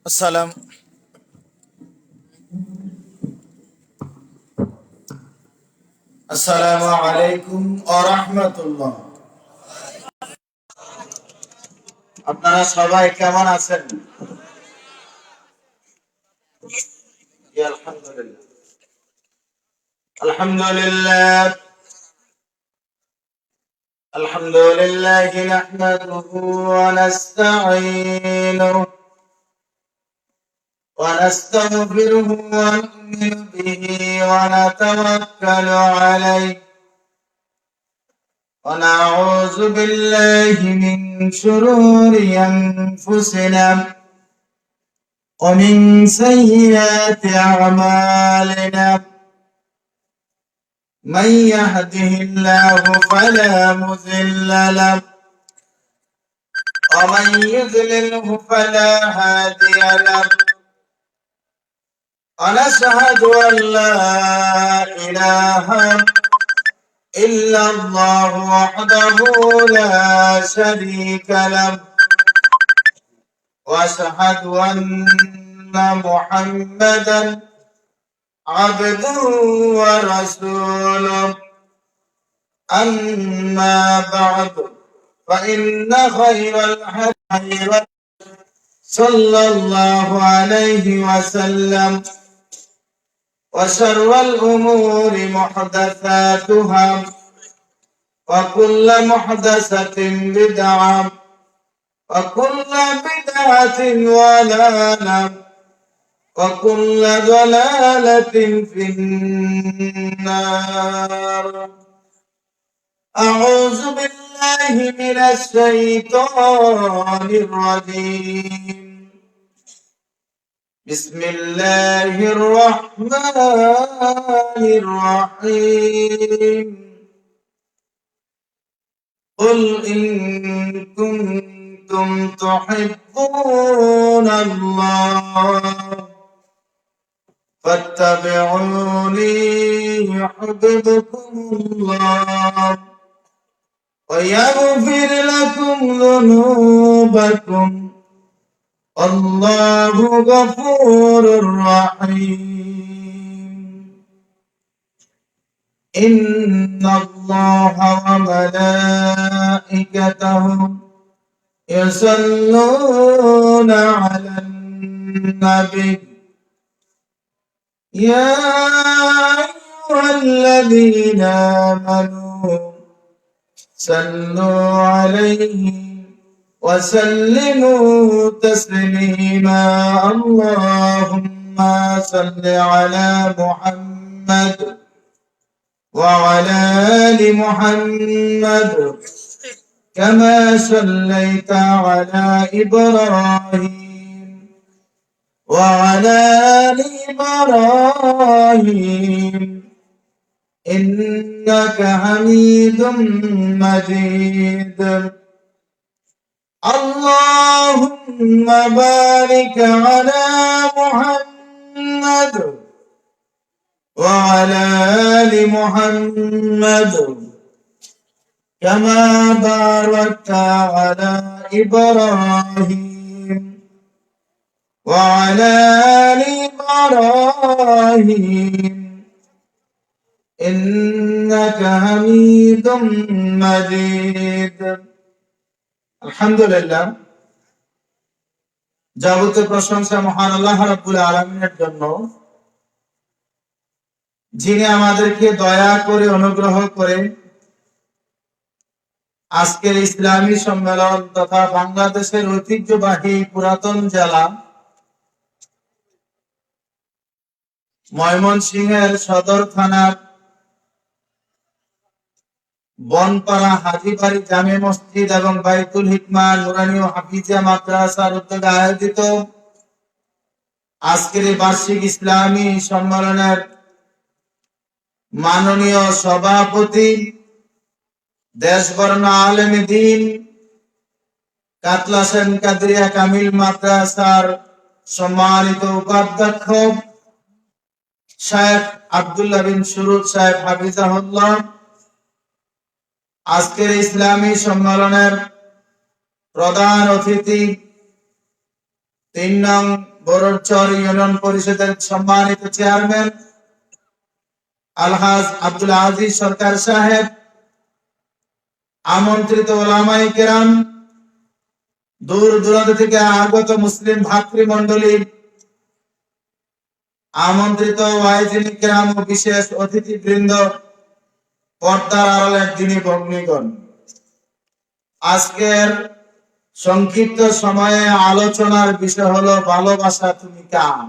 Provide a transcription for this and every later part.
আসসালাম আসসালামু আলাইকুম ওয়া রাহমাতুল্লাহ। আপনারা সবাই কেমন আছেন? জি, আলহামদুলিল্লাহ। আলহামদুলিল্লাহ আলহামদুলিল্লাহ নাহমাদুহু ওয়া নাস্তাঈনুহু ওয়া নাস্তাগফিরুহু ওয়া নু'মিনু বিহি ওয়া নাতাওয়াক্কালু আলাইহি ওয়া নাউযু বিল্লাহি মিন শুরুরি আনফুসিনা ومن سيئات أعمالنا من يهده الله فلا مضل له ومن يضلله فلا هادي له ونشهد أن لا إله إلا الله وحده لا شريك له وأشهد أن محمدا عبده ورسوله أما بعد فإن خير الحديث صلى الله عليه وسلم وشر الأمور محدثاتها وكل محدثة بدعة وكل بدعة ضلالة وكل ضلالة في النار. أعوذ بالله من الشيطان الرجيم. بسم الله الرحمن الرحيم. قل إن كنتم تحبون الله فاتبعوني يحببكم الله ويغفر لكم ذنوبكم والله غفور رحيم. إن الله وملائكته يصلون على النبي يا أيها الذين آمنوا صلوا عليه وسلموا تسليما. اللهم صل على محمد وعلى آل محمد كما صليت على إبراهيم وعلى آل إبراهيم إنك حميد مجيد. اللهم بارك على محمد وعلى آل محمد كما باركت على إبراهيم وعلى آل إبراهيم إنك حميد مجيد. আলহামদুলিল্লাহ, যাবতীয় প্রশংসা মহান আল্লাহ রাব্বুল আলামিনের জন্য, যিনি আমাদেরকে দয়া করে অনুগ্রহ করে আজকের ইসলামী সম্মেলন তথা বাংলাদেশের ঐতিহ্যবাহী পুরাতন জেলা ময়মনসিংহের সদর থানার বনপাড়া হাজীবাড়ি জামে মসজিদ এবং বাইতুল হিকমা নুরানী ও হাফিজিয়া মাদ্রাসার উদ্যোগে আয়োজিত আজকের এই বার্ষিক ইসলামী সম্মেলনের মাননীয় সভাপতি, দেশবরণ্য আলেমে দ্বীন, কাতলাসেন কাদরিয়া কামিল মাদ্রাসার সম্মানিত উপাধ্যক্ষ শায়েখ আব্দুল্লাহ বিন সুরুজ সাহেব হাফিজাহুল্লাহ, আজকের ইসলামী সম্মেলনের প্রধান অতিথি ৩ নং বররচর ইউনিয়ন পরিষদের সম্মানিত চেয়ারম্যান আলহাজ আব্দুল আজিজ সরকার সাহেব, আমন্ত্রিত ওলামায়ে কেরাম, দূর দূরান্ত থেকে আগত মুসলিম ভাতৃমণ্ডলী, আমন্ত্রিত ওয়াইজিন কেরাম ও বিশেষ অতিথিবৃন্দ, পর্দার আড়ালের দিনী ভগ্নীগণ, আজকের সংক্ষিপ্ত সময়ে আলোচনার বিষয় হলো ভালোবাসা তুমি কার।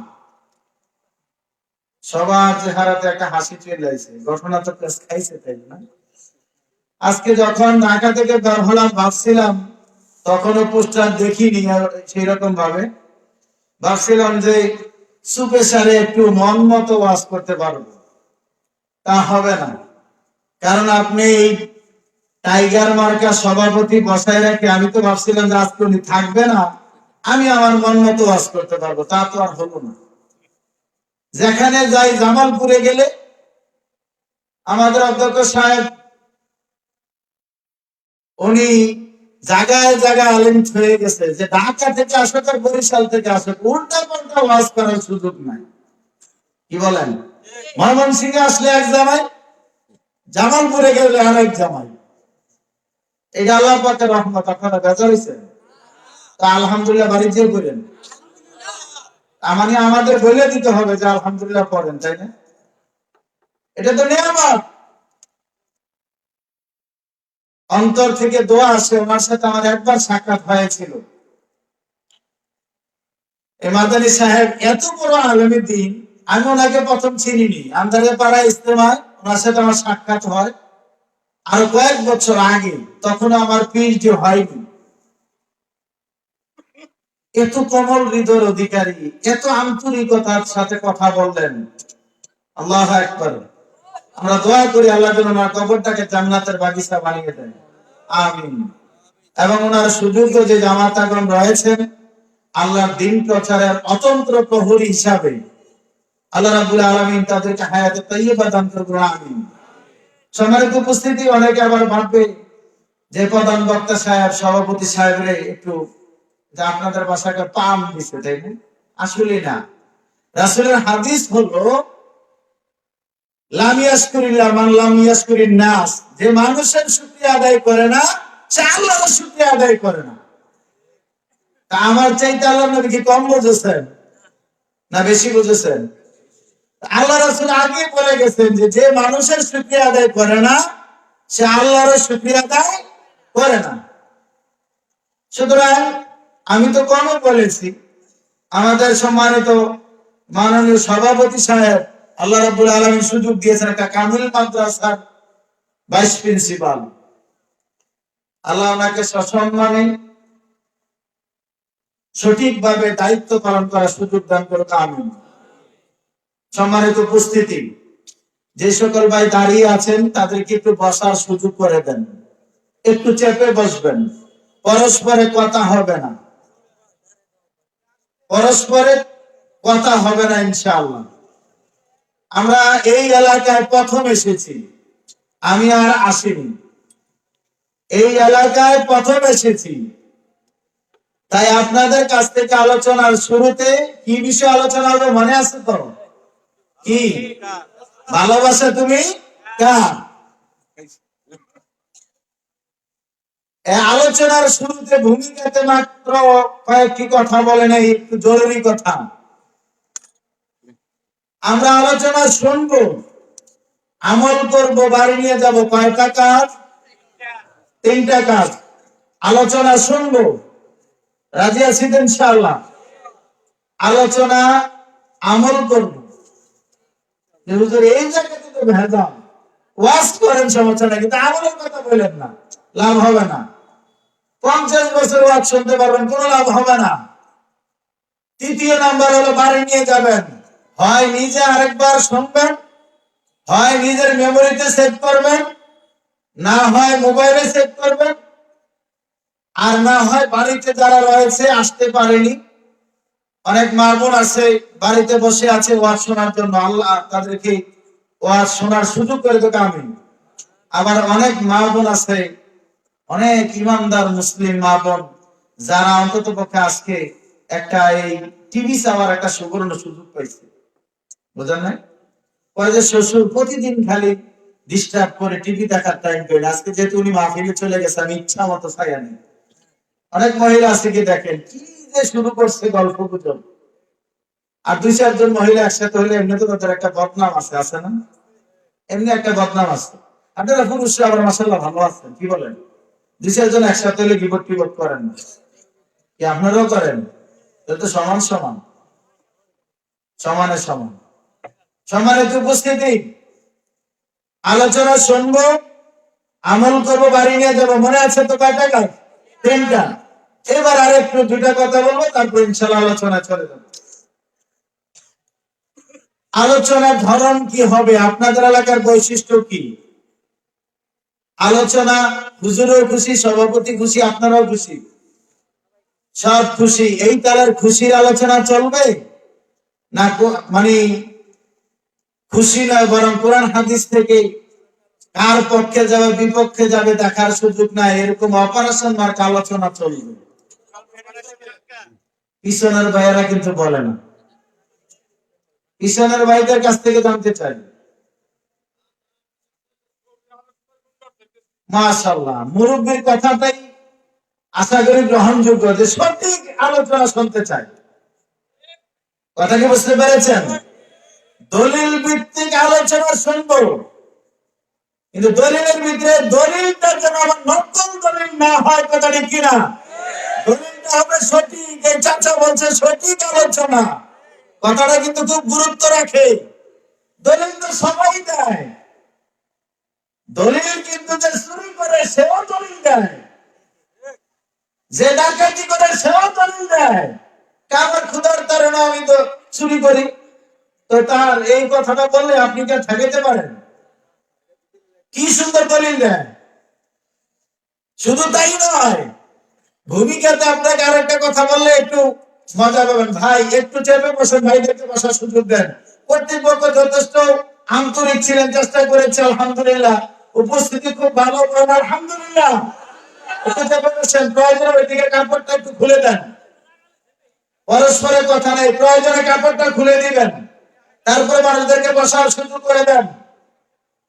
সবার চেহারাতে একটা হাসি চলে আসে, ঘটনা তো খাইছে, তাই না? আজকে যখন ঢাকা থেকে বের হলাম ভাবছিলাম, তখনও পোস্টার দেখিনি সেই রকম ভাবে, ভাবছিলাম যে সুপে সারে একটু মন মতো ওয়াজ করতে পারবো, তা হবে না। কারণ আপনি এই টাইগার মার্কা সভাপতি বসায় রেখে আমি তো ভাবছিলাম যে আজকে উনি থাকবে না, আমি আমার মন মতো ওয়াজ করতে পারবো, তা তো আর হলো না। যেখানে যাই, জামালপুরে গেলে আমাদের অধ্যক্ষ সাহেব উনি জায়গায় জায়গায় আলেম হয়ে গেছে, যে ঢাকা থেকে আসুক আর বরিশাল থেকে আসুক, উল্টা পাল্টা ওয়াজ করার সুযোগ নাই। কি বলেন? ময়মনসিংহে আসলে এক জামাই, জামালপুরে গেলে আরেক জামাই। এটা আল্লাহ পাকের রহমত। আপনারা বেজার হয়েছেন? তা আলহামদুলিল্লাহ বাড়ি যেয়ে বলেন। মানে আমাদের বলে দিতে হবে যে আলহামদুলিল্লাহ পড়েন, তাই না? এটা তো নিয়ামত। অন্তর থেকে দোয়া আসে। ওনার সাথে আমার একবার সাক্ষাৎ হয়েছিল। মাদানী সাহেব এত বড় আলেমের দিন, আমি ওনাকে প্রথম চিনিনি। আন্দারে পাড়া ইজতেমায় ওনার সাথে আমার সাক্ষাৎ হয় আরো কয়েক বছর আগে, তখন আমার পিএইচডি হয়নি। এত কোমল হৃদয়ের অধিকারী, এত আন্তরিকতার সাথে কথা বললেন। আল্লাহু আকবার। আমরা দোয়া করি আল্লাহ যেন ওনার কবরটাকে জান্নাতের বাগিচা বানিয়ে দেন, আমিন। এবং ওনার সুযোগ্য যে জামাতাগণ রয়েছেন, আল্লাহর দিন প্রচারের অতন্ত্র প্রহরী হিসাবে আল্লাহ রাব্বুল আলামিন তাদেরকে হায়াতে তাইয়্যিবা দান করুন, আমিন। সম্মানিত উপস্থিতি, অনেকে আবার ভাববে যে প্রধান বক্তা সাহেব, সভাপতি সাহেবরে একটু যে আপনাদের বাসাকে পাম দিচ্ছে, তাই না? আসলে না। রাসূলের হাদিস হলো লাম ইয়াশকুরিল্লাহ মান লাম ইয়াশকুরিন নাস, যে মানুষের শুকরিয়া আদায় করে না সে আল্লাহর শুকরিয়া আদায় করে না। তা আমার চাইতে আল্লাহর নবী কি কম বুঝেছেন না বেশি বুঝেছেন? আল্লাহ রাসূল আগে বলে গেছেন যে যে মানুষের শুকরিয়া আদায় করে না সে আল্লাহর শুকরিয়া আদায় করে না। সুতরাং আমি তো কম বলেছি, আমাদের সম্মানিত মাননীয় সভাপতি সাহেব আল্লাহ রাব্বুল আলামিন সুযোগ দিয়েছেন একটা কামিল মাদ্রাসার ভাইস প্রিন্সিপাল। আল্লাহ ওনাকে সসম্মানে সঠিকভাবে দায়িত্ব পালন করার সুযোগ দান করুন, আমিন। সম্মানিত উপস্থিতি, যে সকল ভাই দাঁড়িয়ে আছেন তাদেরকে একটু বসার সুযোগ করে দেন, একটু চেপে বসবেন। পরস্পরে কথা হবে না, পরস্পরে কথা হবে না ইনশাআল্লাহ। আমরা এই এলাকায় প্রথম এসেছি, আমি আর আসিনি, এই এলাকায় প্রথম এসেছি। তাই আপনাদের কাছ থেকে আলোচনার শুরুতে কি বিষয়ে আলোচনা হবে মনে আছে তো? কি? ভালোবাসা তুমি কার। আলোচনার শুরুতে ভূমিকাতে মাত্র কয়েকটি কথা বলেন, একটু জরুরি কথা। আমরা আলোচনা শুনবো, আমল করব, বাড়ি নিয়ে যাব। কয়টা কাজ? 3টা কাজ। আলোচনা শুনবো, রাজি আছি তো ইনশাআল্লাহ? আলোচনা, আমল করব। হুজুর এই জায়গাতে তো ভেজাল, ওয়াজ করেন সমস্যা নাই, কিন্তু আমলের কথা বলেন না, লাভ হবে না। 50 বছর ওয়াজ শুনতে পারবেন, কোনো লাভ হবে না। 3য় নাম্বার হলো বাড়ি নিয়ে যাবেন, হয় নিজে আরেকবার শুনবেন, হয় নিজের মেমোরিতে সেভ করবেন, না হয় মোবাইলে সেভ করবেন, আর না হয় বাড়িতে যারা রয়েছে আসতে পারেনি, অনেক মা বোন আছে বাড়িতে বসে আছে ওয়াজ শোনার জন্য, আল্লাহ তাদেরকে ওয়াজ শোনার সুযোগ করে দেবে, আমিন। আবার অনেক মা বোন আছে, অনেক ইমানদার মুসলিম মা বোন, যারা অন্তত পক্ষে আজকে একটা এই টিভি চাওয়ার একটা সুবর্ণ সুযোগ পাইছে, বুঝলেন না? কয় যে শ্বশুর প্রতিদিন খালি ডিস্টার্ব করে টিভি দেখার টাইম পেয়ে, আজকে যেহেতু উনি মাহফিলে চলে গেছে আমি ইচ্ছা মতো ছায়া নেই। অনেক মহিলা আছে কি দেখেন কি যে শুরু করছে গল্প গুজব, আর দুই চারজন মহিলা একসাথে হলে এমনি তো তাদের একটা বদনাম আছে, আছে না? এমনি একটা বদনাম আছে। আপনারা পুরুষরা আবার মাসাল্লাহ ভালো আছেন, কি বলেন? দুই চারজন একসাথে হলে বিপদ টিপদ করেন না, কি আপনারাও করেন? এটা তো সমান সমান, সমানে সমান। সম্মানিত উপস্থিতি, আলোচনা শুনবো, আমল করবো, বাড়ি নিয়ে যাবো। মনে আছে তো কয়টা কাজ? 3টা। এবার আরেকটু 2টা কথা বলবো, তারপর ইনশাল্লাহ আলোচনা চলে যাবে। আলোচনার ধরন কি হবে? আপনাদের এলাকার বৈশিষ্ট্য কি? আলোচনা হুজুরও খুশি, সভাপতি খুশি, আপনারাও খুশি, সব খুশি। এই তালের খুশির আলোচনা চলবে না মানে খুশি নয়, বরং কোরআন হাদিস থেকে কার পক্ষে যাবে বিপক্ষে যাবে দেখার সুযোগ নাই, এরকম অপারেশন মার্ক আলোচনা চলবে। পিছনের ভাইয়েরা কিন্তু বলে না, পিছনের ভাইদের কাছ থেকে জানতে চাই। মাশাআল্লাহ, মুরব্বীর কথাটাই আশা করি গ্রহণযোগ্য, যে সঠিক আলোচনা শুনতে চাই। কথা কি বুঝতে পেরেছেন? দলিল ভিত্তিক আলোচনা শুনবো, কিন্তু দলিলের ভিতরে দলিলটা যেন আমার নকল দলিল না হয়, কথাটি কিনা? দলিলটা হবে সঠিক। এই চাচা বলছে সঠিক আলোচনা, কথাটা কিন্তু খুব গুরুত্ব রাখে। দলিল তো সবাই দেয়, দলিল কিন্তু যে চুরি করে সেও দলিল দেয়, যে ডাকাতি করে সেও দলিল দেয়। কারণ ক্ষুধার কারণে আমি তো চুরি করি, তো তার এই কথাটা বললে আপনি কি ঠেকাতে পারেন? কি সুন্দর দলিল দেয়। শুধু তাই নয়, ভূমিকাতে আপনাকে আরেকটা কথা বললে একটু মজা পাবেন। ভাই একটু চেপে বসেন, ভাইদেরকে বসার সুযোগ দেন। কর্তৃপক্ষ যথেষ্ট আন্তরিক ছিলেন, চেষ্টা করেছে, আলহামদুলিল্লাহ। উপস্থিতি খুব ভালো, আলহামদুলিল্লাহ। একটু চেপে বসেন, প্রয়োজনে ওইদিকে কাপড়টা একটু খুলে দেন। পরস্পরের কথা নেই, প্রয়োজনে কাপড়টা খুলে দিবেন, তারপরে মানুষদেরকে বসার সুযোগ করে দেন।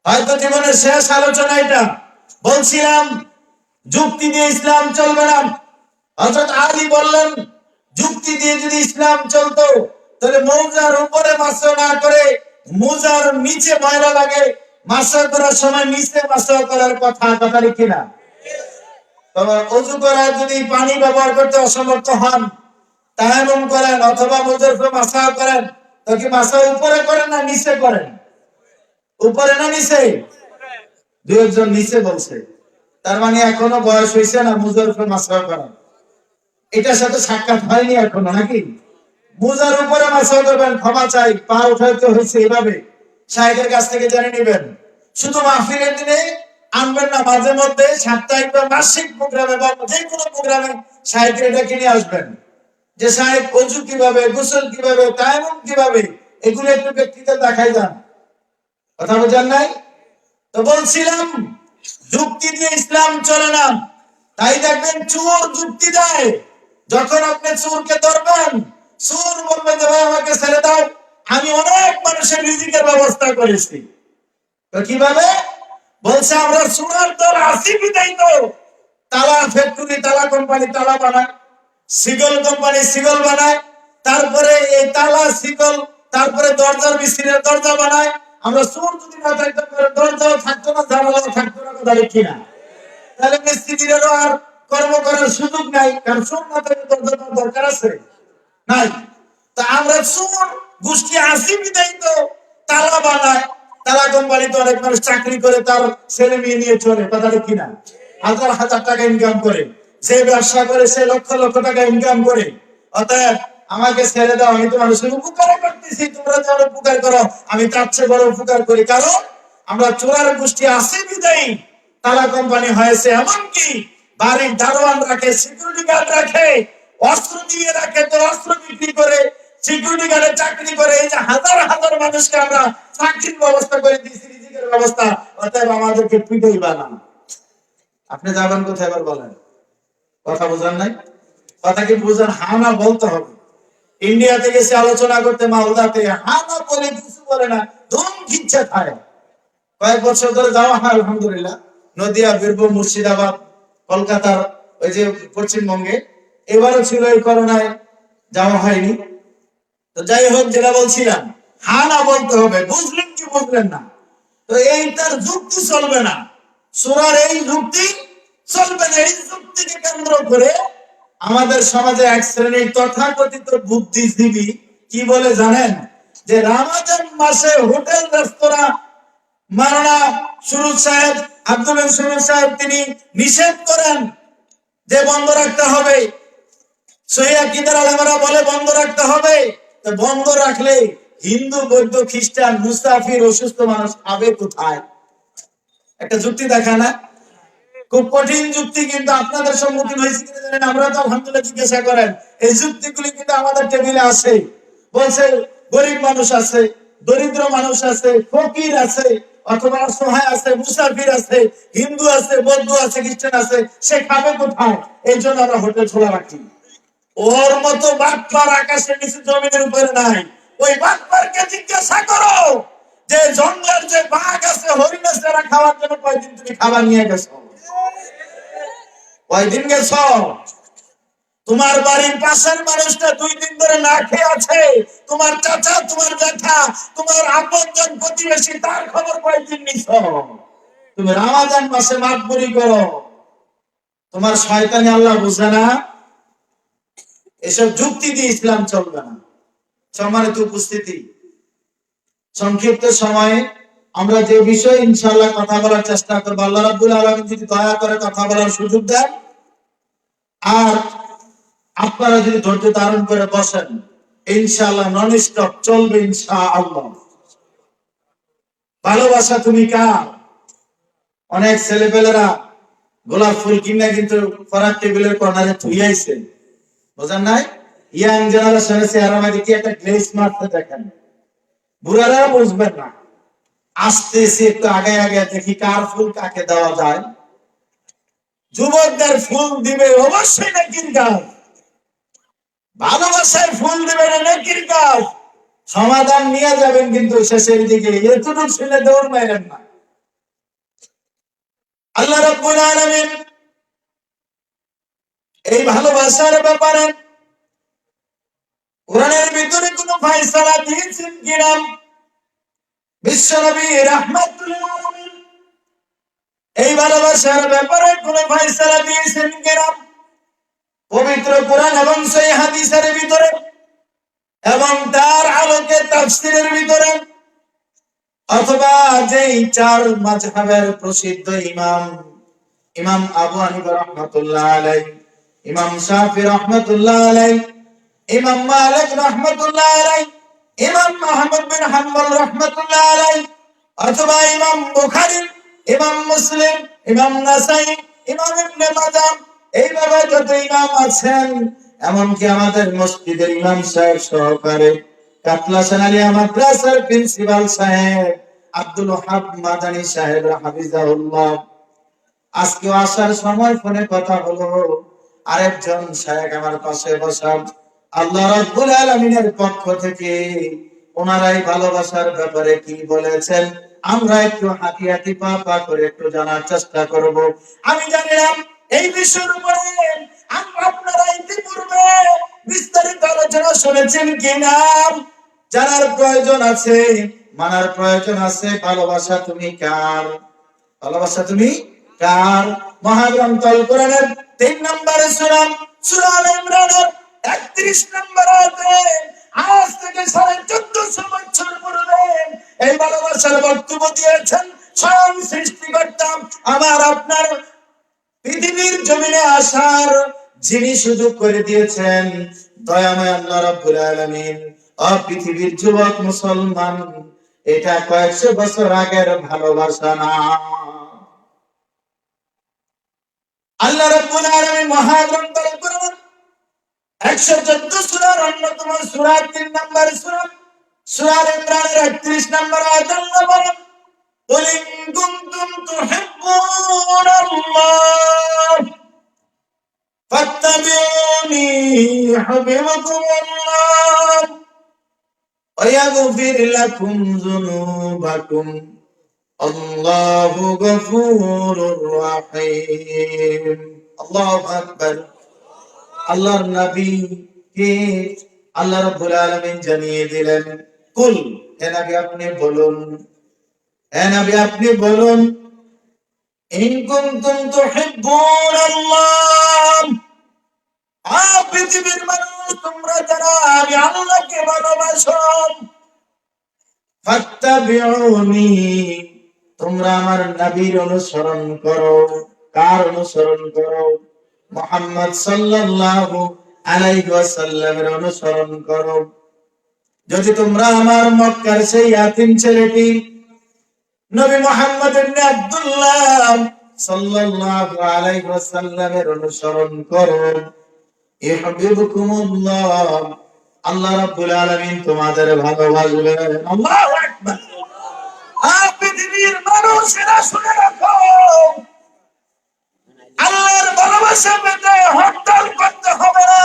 হয়তো জীবনের শেষ আলোচনা এটা। বলছিলাম যুক্তি দিয়ে ইসলাম চলবে না। হযরত আলী বললেন যুক্তি দিয়ে যদি ইসলাম চলতো তাহলে মৌজার উপরে মাসা না করে মোজার নিচে ময়লা লাগে, মাসা করার সময় নিচে মাসা করার কথা, কথা কিনা? তবে ওযু করার যদি পানি ব্যবহার করতে অসমর্থ হন, তায়াম্মুম করেন অথবা মোজার উপরে মাসা করেন, তো কি মাসা উপরে করেন না নিচে করেন? উপরে না নিচে? দুই একজন নিচে বলছে, তার মানে এখনো বয়স হয়েছে না মোজার উপরে মাসা করা। এটার সাথে সাক্ষাৎ হয়নি এখনো, নাকি? মোজার উপরে মাসা করবেন, ক্ষমা চাই, পা উঠাইতে হয়েছে, এইভাবে সাহেবের কাছ থেকে জেনে নেবেন। শুধু মাহফিলের দিনে আনবেন না, মাঝে মধ্যে সাপ্তাহিক বা মাসিক প্রোগ্রামে বা যে কোনো প্রোগ্রামে সাহেবকে এটা কিনে আসবেন, যে সাহেব ওযু কিভাবে, গোসল কিভাবে, তায়াম্মুম কিভাবে, এগুলো একটু ব্যক্তিতে দেখাই যান। কথা বোঝেন নাই? তো বলছিলাম যুক্তি দিয়ে ইসলাম চলে না। তাই দেখবেন চোর যুক্তি দেয়, যখন আপনি চোরকে ধরবেন, চোর বলবে যে ভাই আমাকে ছেড়ে দাও, আমি অনেক মানুষের রিজিকের ব্যবস্থা করেছি। তো কিভাবে? বলছে আমরা সোনার দল আসি বিদায় তো তালা ফ্যাক্টরি, তালা কোম্পানি তালা বানায়, সিগল কোম্পানি সিগল বানায়, তারপরে এই তালা সিগল, তারপরে দরজার মিস্ত্রিরা দরজা বানায়। আমরা চোর যদি না থাকতে পারে দরজাও থাকতো না, জানালাও থাকতো না, কথা কিনা? তাহলে মিস্ত্রিদেরও আর কর্ম করার সুযোগ নাই, কারণ চোর না থাকলে দরজার দরকার আছে নাই। তা আমরা চোর গোষ্ঠী আসি বিদায় তো তালা বানায়, তালা কোম্পানিতে অনেক মানুষ চাকরি করে, তার ছেলে মেয়ে নিয়ে চলে, কথাটা কিনা? হাজার হাজার টাকা ইনকাম করে, যে ব্যবসা করে সে লক্ষ লক্ষ টাকা ইনকাম করে। অতএব আমাকে ছেড়ে দাও, আমি তো মানুষের উপকার করতেছি, তোমরা যারা উপকার করো আমি তার চেয়ে বড় উপকার করি। কারণ আমরা চোরার গোষ্ঠী আসি বিদায়ী তালা কোম্পানি হয়েছে। এমনকি বাড়ির দারোয়ান রাখে, সিকিউরিটি গার্ড রাখে, অস্ত্র দিয়ে রাখে, তো অস্ত্র বিক্রি করে সিকিউরিটি গার্ডের চাকরি করে। এই যে হাজার হাজার মানুষকে আমরা চাকরির ব্যবস্থা করে দিয়েছি, রিজিকের ব্যবস্থা। অতএব আমাদেরকে পিটাই বানান। আপনি যাবেন কোথায় এবার বলেন? কথা বোঝেন নাই? কথা কি বুঝেন? হা না বলতে হবে। ইন্ডিয়াতে গেছে আলোচনা করতে মালদাতে, হা না বলে কিছু বলে না, ধুম খিচ্ছে খায়। কয়েক বছর ধরে যাওয়া হয় আলহামদুলিল্লাহ, নদিয়া, বীরভূম, মুর্শিদাবাদ, কলকাতার ওই যে পশ্চিমবঙ্গে। এবারও ছিল এই করোনায়, যাওয়া হয়নি। তো যাই হোক, যেটা বলছিলাম, হা না বলতে হবে। বুঝলেন কি বুঝলেন না? তো এইটার যুক্তি চলবে না, সূরার এই যুক্তি চলবে না। এই যুক্তিকে কেন্দ্র করে আমাদের সমাজে এক শ্রেণীর তথাকথিত বুদ্ধিজীবী কি বলে জানেন? যে রমজান মাসে হোটেল রেস্তোরাঁ মাওলানা সুরুজ সাহেব, আব্দুল সুরুজ সাহেব, তিনি নিষেধ করেন যে বন্ধ রাখতে হবে। সহিহ আকীদার আলেমরা বলে বন্ধ রাখতে হবে। তো বন্ধ রাখলে হিন্দু, বৌদ্ধ, খ্রিস্টান, মুসাফির, অসুস্থ মানুষ খাবে কোথায়? একটা যুক্তি দেখা না? খুব কঠিন যুক্তি, কিন্তু আপনাদের সম্মুখীন হয়েছে কিনা জানেন? আমরা তো আলহামদুলিল্লাহ জিজ্ঞাসা করেন, এই যুক্তিগুলি কিন্তু আমাদের টেবিলে আসে। বলছে গরিব মানুষ আছে, দরিদ্র মানুষ আছে, ফকির আছে, অথবা অসহায় আছে, মুসাফির আছে, হিন্দু আছে, বৌদ্ধ আছে, খ্রিস্টান আছে, সে খাবে কোথায়? এই জন্য আমরা হোটেল খোলা রাখি। ওর মতো বাটপার আকাশের নিচে জমিনের উপরে নাই। ওই বাটপারকে জিজ্ঞাসা করো যে জঙ্গলের যে বাঘ আছে, হরিণ আছে, এরা খাওয়ার জন্য কয়দিন তুমি খাবার নিয়ে গেছো? কয়দিন গেছ? তোমার বাড়ির পাশের মানুষটা 2 দিন ধরে না খেয়ে আছে। তোমার চাচা, তোমার জ্যাঠা, তোমার আপনজন প্রতিবেশী, তার খবর কয়দিন নিছ? তুমি রমজান মাসে মাতবরি করো। তোমার শয়তানি আল্লাহ বুঝে না? এসব যুক্তি দিয়ে ইসলাম চলবে না। সম্মানিত উপস্থিতি, সংক্ষিপ্ত সময়ে আমরা যে বিষয়ে ইনশাআল্লাহ কথা বলার চেষ্টা করবো, আল্লাহ রাব্বুল আলামিন যদি দয়া করে কথা বলার সুযোগ দেন, আর আপনারা যদি ধৈর্য ধারণ করে বসেন, ইনশাআল্লাহ নন স্টপ চলবে ইনশাআল্লাহ। ভালোবাসা তুমি কার? অনেক ছেলেপেলেরা গোলাপ ফুল কিনে কিন্তু পড়ার টেবিলের কর্নারে থুইয়াইছে, বোঝেন নাই? ইয়াং জেনারেশন এসে আর আমাদের কি একটা গ্লেস মারতে দেখেন, বুড়ারা বুঝবেন না। আস্তে আস্তে একটু আগে আগে দেখি কার ফুল কাকে দেওয়া যায়। যুবকদের ফুল দিবে অবশ্যই নেকির কাজ, ভালোবাসায় ফুল দিবেন নেকির কাজ, সমাধান নিয়ে যাবেন, কিন্তু শেষের দিকে এতটুকু ছেলে দৌড় মারেন না। আল্লাহ রাব্বুল আলামিন এই ভালোবাসার ব্যাপারে কোরআনের ভিতরে কোনো ফয়সালা দিয়েছেন কিনা? বিশ্বনবী রাহমাতুল লিল আলামিন এই ভালোবাসার ব্যাপারে কোনো ফয়সালা দিয়েছেন কিনা? পবিত্র কোরআন এবং সহিহ হাদিসের ভিতরে এবং তার আলোকে তাফসীরের ভিতরে, অথবা যেই 4 মাযহাবের প্রসিদ্ধ ইমাম, ইমাম আবু হানিফা রাহমাতুল্লাহ আলাইহি, ইমাম শাফি রাহমাতুল্লাহ আলাইহি, ইমাম মালিক রাহমাতুল্লাহ আলাইহি, ইমাম আহমদ বিন হাম্বল রাহমাতুল্লাহ আলাইহি, অথবা ইমাম বুখারী, ইমাম মুসলিম, ইমাম নাসাই, ইমাম ইবনে মাজাহ, এইভাবে যত ইমাম আছেন, এমনকি আমাদের মসজিদের ইমাম সাহেব সহকারে কাতলা সানালিয়া মাদ্রাসার প্রিন্সিপাল সাহেব আব্দুল ওয়াহাব মাদানী সাহেব হাফিজাহুল্লাহ, আজকে আসার সময় ফোনে কথা হলো, আরেকজন শায়েখ আমার পাশে বসা, আল্লাহ রাব্বুল আলামিনের পক্ষ থেকে ওনারাই ভালোবাসার ব্যাপারে কি বলেছেন আমরা একটু হাঁটি হাঁটি পা পা করে একটু জানার চেষ্টা করব। আমি জানিলাম এই বিষয়ের উপরে আপনারা ইতিপূর্বে বিস্তারিত আলোচনা শুনেছেন কিনা, জানার প্রয়োজন আছে, মানার প্রয়োজন আছে। ভালোবাসা তুমি কার? ভালোবাসা তুমি কার? মহাগ্রন্থ আল কোরআনের 3 নম্বর সূরা, সূরা আলে ইমরানের 31 নম্বর আয়াতে আজ থেকে 1450 বছর পূর্বে এই ভালোবাসার বক্তব্য দিয়েছেন স্বয়ং সৃষ্টিকর্তা। আমার আপনার পৃথিবীর জমিনে আসার যিনি সুযোগ করে দিয়েছেন দয়াময় আল্লাহ রাব্বুল আলামিন। পৃথিবীর যুবক মুসলমান, এটা কয়েকশো বছর আগের ভালোবাসা না। আল্লাহ রাব্বুল আলামিন মহাগ্রন্থ আল কোরআন 114 সূরার অন্যতম সূরা 3 নম্বর সূরা, সূরা আলে ইমরানের 31 নম্বর আয়াত আল্লাহ বলেন, কুল ইন কুনতুম তুহিব্বুনাল্লাহ ফাত্তাবিউনি ইউহিব্বুকুমুল্লাহ ওয়া ইয়াগফির লাকুম যুনুবাকুম আল্লাহু গফুরুর রহিম। আল্লাহু আকবার। আল্লাহর নবী কে আল্লাহ রাব্বুল আলামিন জানিয়ে দিলেন, কুল, হে নবী আপনি বলুন, হে নবী আপনি বলুন, ইন কুনতুম তুহিব্বুনাল্লাহ, পৃথিবীর মানুষ তোমরা যারা আমি আল্লাহকে ভালোবাসো, ফাত্তাবিউনি, তোমরা আমার নবীর অনুসরণ করো। কার অনুসরণ করো? মুহাম্মদ সাল্লাল্লাহু আলাইহি ওয়াসাল্লামের অনুসরণ করো। যদি তোমরা আমার মক্কার সেই ইয়াতীম ছেলেটি নবী মুহাম্মদ ইবনে আব্দুল্লাহ সাল্লাল্লাহু আলাইহি ওয়াসাল্লামের অনুসরণ করো, ইউহিব্বুকুমুল্লাহ, আল্লাহ রাব্বুল আলামিন তোমাদের ভালোবাসবেন। আল্লাহু আকবার। পৃথিবীর মানুষেরা শুনে রাখো, আল্লাহর ভালোবাসা পেতে হরতাল করতে হবে না,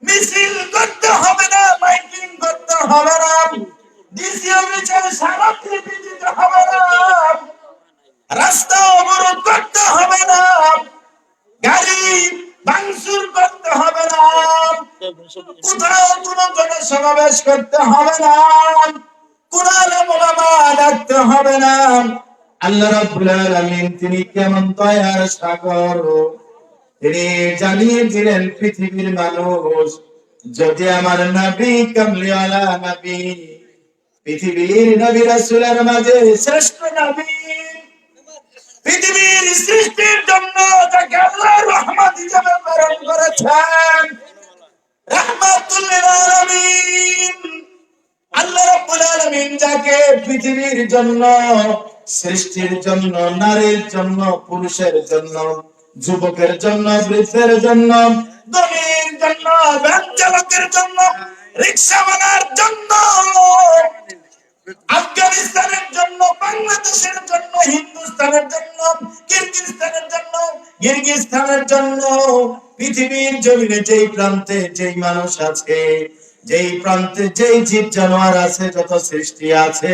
মিছিল করতে হবে না, মাইকিং করতে হবে না, ডিসি অফিসের স্মারকলিপি দিতে হবে না, রাস্তা অবরোধ করতে হবে না, গাড়ি ভাঙচুর করতে হবে না, কোথাও কোনো জনসমাবেশ করতে হবে না, কোন আলেম ওলামা ডাকতে হবে না। আল্লাহ রাব্বুল আলামিন তিনি কেমন দয়ার সাগর, তিনি জানিয়ে দিলেন পৃথিবীর মানুষ, যদি আমার নবী কামলিওয়ালা নবী, পৃথিবীর নবী রাসূলের মাঝে শ্রেষ্ঠ নবী, পৃথিবীর সৃষ্টির জন্য যাকে আল্লাহ রহমত হিসেবে প্রেরণ করেছেন, রাহমাতুল লিল আলামিন, আল্লাহ রাব্বুল আলামিন যাকে পৃথিবীর জন্য, সৃষ্টির জন্য, নারীর জন্য, পুরুষের জন্য, যুবকের জন্য, বৃদ্ধের জন্য, ধনীর জন্য, ভ্যান চালকের জন্য, রিকশাওয়ালার জন্য, আফগানিস্তানের জন্য, বাংলাদেশের জন্য, হিন্দুস্তানের জন্য, কিরগিজস্তানের জন্য, কিরগিজস্তানের জন্য, পৃথিবীর জমিনে যেই প্রান্তে যেই মানুষ আছে, যেই প্রান্তে যেই জীব জানোয়ার আছে, যত সৃষ্টি আছে,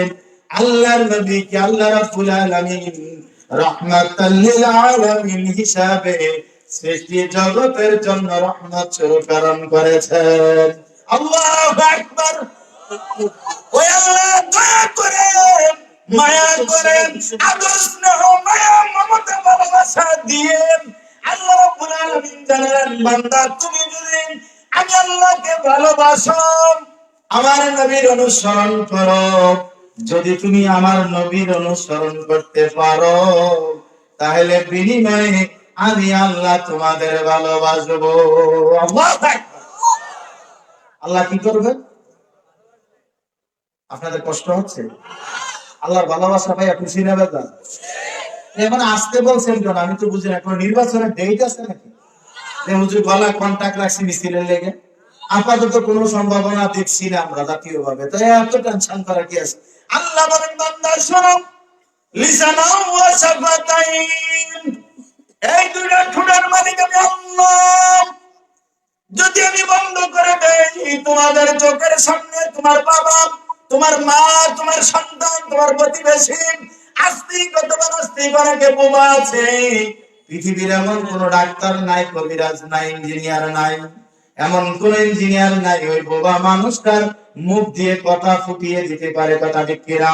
আল্লাহর নবীকে আল্লাহ রাব্বুল আলামিন রাহমাতাল লিল আলামিন হিসাবে সৃষ্টি জগতের জন্য রহমত স্বরূপ প্রেরণ করেছেন। আল্লাহু আকবার। ওই আল্লাহ দয়া করে, মায়া করে, আদর স্নেহ মায়া মমতা ভালোবাসা দিয়ে আল্লাহ রাব্বুল আলামিন জানেন, বান্দা তুমি যদি আমি আল্লাহকে ভালোবাসো, আমার নবীর অনুসরণ করো, যদি তুমি আমার নবীর অনুসরণ করতে পারো, তাহলে বিনিময়ে আমি আল্লাহ তোমাদের ভালোবাসবো। আল্লাহু আকবার। আল্লাহ কি করবে? আপনাদের কষ্ট হচ্ছে? আল্লাহর ভালোবাসা ভাই খুশি না বেদা? এখন আসতে বলছেন কেন? আমি তো বুঝি না, এখন নির্বাচনের ডেট আছে নাকি? যে হুজুর গলা কন্টাক্ট রাখছি মিছিলের লেগে, আপাতত কোনো সম্ভাবনা দেখছি না আমরা জাতীয় ভাবে, তাই এত টেনশন করা কি আছে? আল্লাহ বলেন, বান্দা শোনো, লিসানাও ওয়া শাফাতাইন, এই দুইটা ঠোঁটের মালিক আমি আল্লাহ। যদি আমি বন্ধ করে দেই তোমাদের চোখের সামনে, তোমার বাবা, তোমার মা, তোমার সন্তান, তোমার প্রতিবেশী, আস্তিক অথবা নাস্তিক অনেকে বোমা আছে, পৃথিবীর এমন কোন ডাক্তার নাই, কবিরাজ নাই, ইঞ্জিনিয়ার নাই, এমন কোন ইঞ্জিনিয়ার নাই ওই বোবা মানুষটার মুখ দিয়ে কথা ফুটিয়ে দিতে পারে। কথা ঠিক কিনা?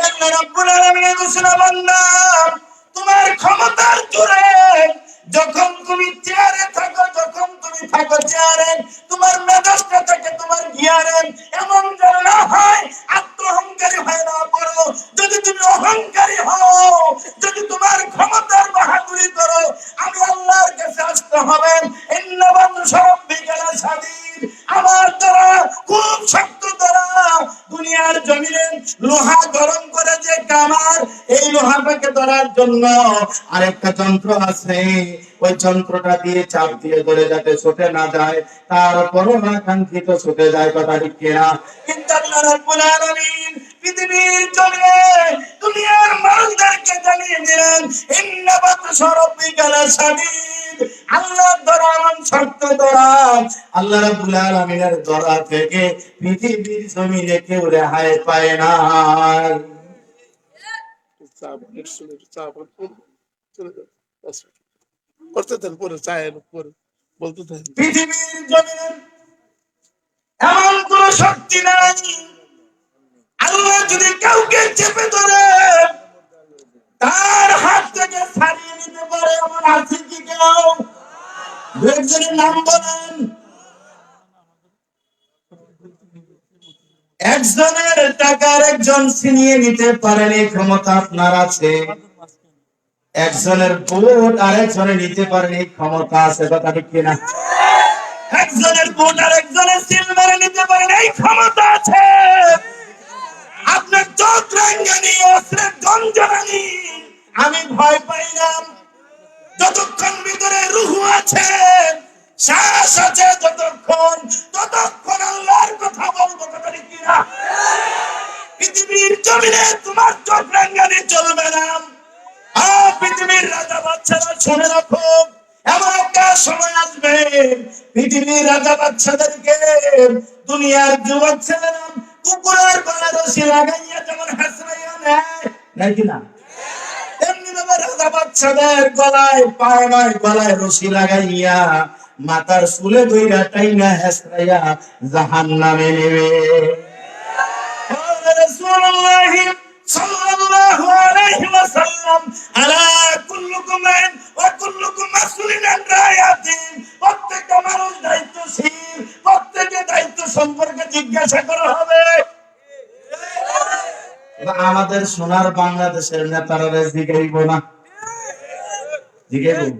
আল্লাহ রাব্বুল আলামিনের ঘোষণা, বান্দা তোমার ক্ষমতার জোরে যখন তুমি চেয়ারে থাকো, যখন তুমি থাকো চেয়ারে, তোমার মেজাজটা থাকে তোমার গিয়ারে, এমন যেন না হয় আত্ম অহংকারী হয় না পড়ো। যদি তুমি অহংকারী হও, যদি তোমার ক্ষমতার বাহাদুরি করো, আমি আল্লাহর কাছে আসতে হবে। আমার দ্বারা খুব শক্ত দ্বারা দুনিয়ার জমিনে লোহা গরম করে যে কামার, এই লোহাটাকে ধরার জন্য আরেকটা যন্ত্র আছে, ওই যন্ত্রটা দিয়ে চাপ দিয়ে ধরে যাতে ছুটে না যায়, তারপরও আকাঙ্ক্ষিত ছুটে যায়। কথা ঠিক কিনা? কিন্তু আল্লাহ রাব্বুল আলামিন পৃথিবীর জমিনে দুনিয়ার মানুষদেরকে জানিয়ে দিলেন, ইন্না বাতশা রাব্বিকা লাশাদীদ, আল্লাহর ধরা এমন শক্ত ধরা, আল্লাহ রাব্বুল আলামিনের ধরা থেকে পৃথিবীর জমিনে কেউ রেহাই পায় না। পৃথিবীর জমিনে এমন কোন শক্তি নাই, আল্লাহ যদি কাউকে চেপে ধরে তার হাত থেকে ছাড়িয়ে নিতে পারে এমন আছে কি কেউ? একজনের নাম বলেন। একজনের টাকার একজন ছিনিয়ে নিতে পারেন এই ক্ষমতা আপনার আছে। একজনের ভোট আর একজনে নিতে পারেন এই ক্ষমতা আছে, কথা ঠিক কিনা? একজনের ভোট আর একজনের সিল মেরে নিতে পারেন এই ক্ষমতা আছে। আপনার চোখ রাঙ্গানি অস্ত্রের গঞ্জনানি আমি ভয় পাই না। যতক্ষণ ভিতরে রুহু আছে, শ্বাস আছে, ততক্ষণ আল্লাহর কথা বলবো, কথা ঠিক কিনা? পৃথিবীর জমিনে তোমার চোখ রাঙ্গানি চলবে না। পৃথিবীর রাজা বাচ্চারা শুনে রাখো, এমন একটা সময় আসবে পৃথিবীর রাজা বাচ্চাদেরকে দুনিয়ার যুবক ছেলেরা কুকুরের গলায় রশি লাগাইয়া যেমন হেসরাইয়া নেয়, নাই কিনা? এমনি ভাবে রাজা বাচ্চাদের গলায়, পায় নয় গলায় রশি লাগাইয়া মাথার চুলে ধইরা টাইনা হেসরাইয়া জাহান্নামে নেবে। রাসূলুল্লাহ সাল্লাল্লাহু আলাইহি ওয়াসাল্লাম আলা কুল্লুকুম রাইন ওয়া কুল্লুকুম মাসউলুন আন রায়াতিন, প্রত্যেকটা মানুষ দায়িত্বশীল, প্রত্যেকটা দায়িত্ব সম্পর্কে জিজ্ঞাসা করা হবে। আমাদের সোনার বাংলাদেশের নেতারা জিজ্ঞাইব না, জিজ্ঞাইব,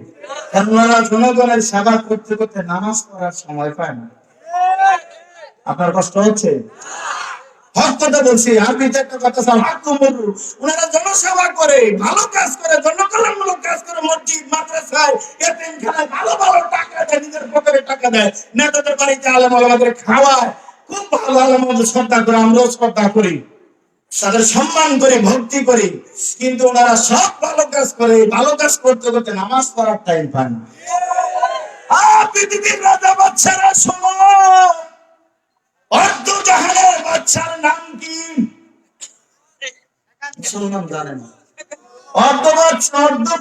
কেননা জনগণের সেবা করতে করতে নামাজ পড়ার সময় পায় না। আপনার কষ্ট হচ্ছে? হকটা বলছি, আমি একটা কথা বলবো, ওনারা জনসেবা করে, ভালো কাজ করে, জনকল্যাণমূলক কাজ করে, মসজিদ মাদ্রাসায় এতিমখানায় ভালো ভালো টাকা দেয়, নিজের পকেটে টাকা দেয়, নেতাদের বাড়িতে আলেম ওলামাদের খাওয়ায়, খুব ভালো আলেমদের শ্রদ্ধা করে, আমরাও শ্রদ্ধা করি, তাদের সম্মান করি, ভক্তি করি, কিন্তু ওনারা সব ভালো কাজ করে, ভালো কাজ করতে করতে নামাজ পড়ার টাইম পায় না। পৃথিবীর রাজা বাচ্চারা শোনো, অর্ধ জাহানের বাচ্চার নাম কি? শুনলাম জানেন? অর্ধ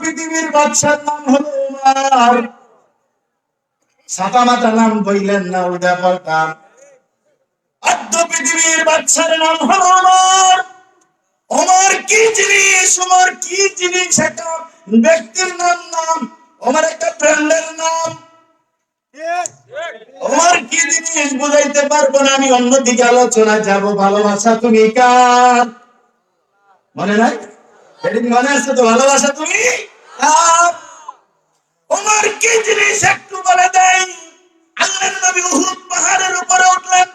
পৃথিবীর বাচ্চার নাম হলো উমর। ছাতা মাতা নাম বললেন না, উল্টা পাল্টা। অর্ধ পৃথিবীর বাচ্চার নাম হলো উমর। ওমর কি জিনিস? ওমর কি জিনিস? একটা ব্যক্তির নাম, ওমর একটা ব্র্যান্ডের নাম। ওমর কি জিনিস বুঝাইতে পারবো না, আমি অন্যদিকে আলোচনায় যাব। ভালোবাসা তুমি কার? মনে নাই? সেদিন মনে আছে তো? ভালোবাসা তুমি কার? ওমর কি জিনিস একটু বলে দেয়। আল্লাহর নবী উহুদ পাহাড়ের উপরে উঠলেন,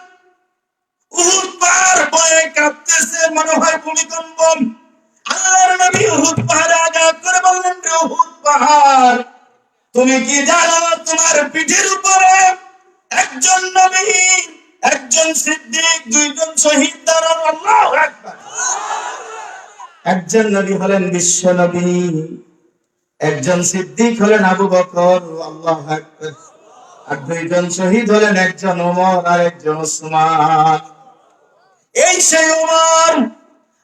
উহুদ পাহাড় বয়ে কাঁপতেছে, মনে হয় ভূমিকম্প। আল্লাহর নবী উহুদ পাহাড়ে আঘাত করে বললেন, রে উহুদ পাহাড়, তুমি কি জানো তোমার পিঠের উপরে একজন নবী, একজন সিদ্দিক, দুইজন শহীদ দাঁড়ান? আল্লাহু আকবার। একজন নবী হলেন বিশ্ব নবী, একজন সিদ্দিক হলেন আবু বকর, আল্লাহু আকবার, আর দুইজন শহীদ হলেন একজন ওমর আর একজন উসমান। এই সেই ওমর।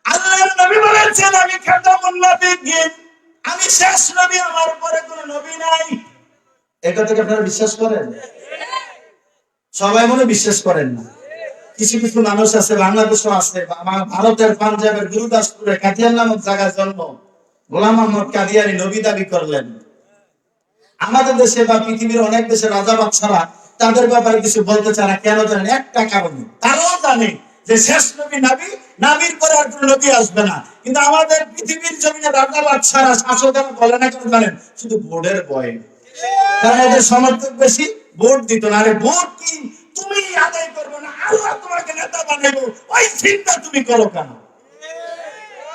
আল্লাহর নবী বলেছেন, আমি খাতামুন নবিয়্যিন, আমি শেষ নবী, আমার পরে কোনো নবী নাই। এটা থেকে আপনারা বিশ্বাস করেন? সবাই মনে বিশ্বাস করেন না। কিছু কিছু মানুষ আছে, বাংলাদেশও আছে, ভারতের পাঞ্জাবের গুরুদাসপুরে কাদিয়ান নামক জায়গায় জন্ম, গোলাম মোহাম্মদ কাদিয়ানী নবী দাবি করলেন। আমাদের দেশে বা পৃথিবীর অনেক দেশের রাজা বাদশারা তাদের ব্যাপারে কিছু বলতে চায় না, কেন জানেন? একটা কারণে, তারাও জানে যে শেষ নবী নাবি, নাবির পরে আর কোনো নবী আসবে না। কিন্তু আমাদের পৃথিবীর জমিনে রাজা বাদশারা, শাসকেরা বলে না কেন জানেন? শুধু ভোটের ভয়ে। কারণ এদের সমর্থক বেশি, ভোট দিত না। আরে ভোট কি তুমি আদায় করবে না, আল্লাহ তোমাকে নেতা বানাবো, ওই চিন্তা তুমি করো কেন?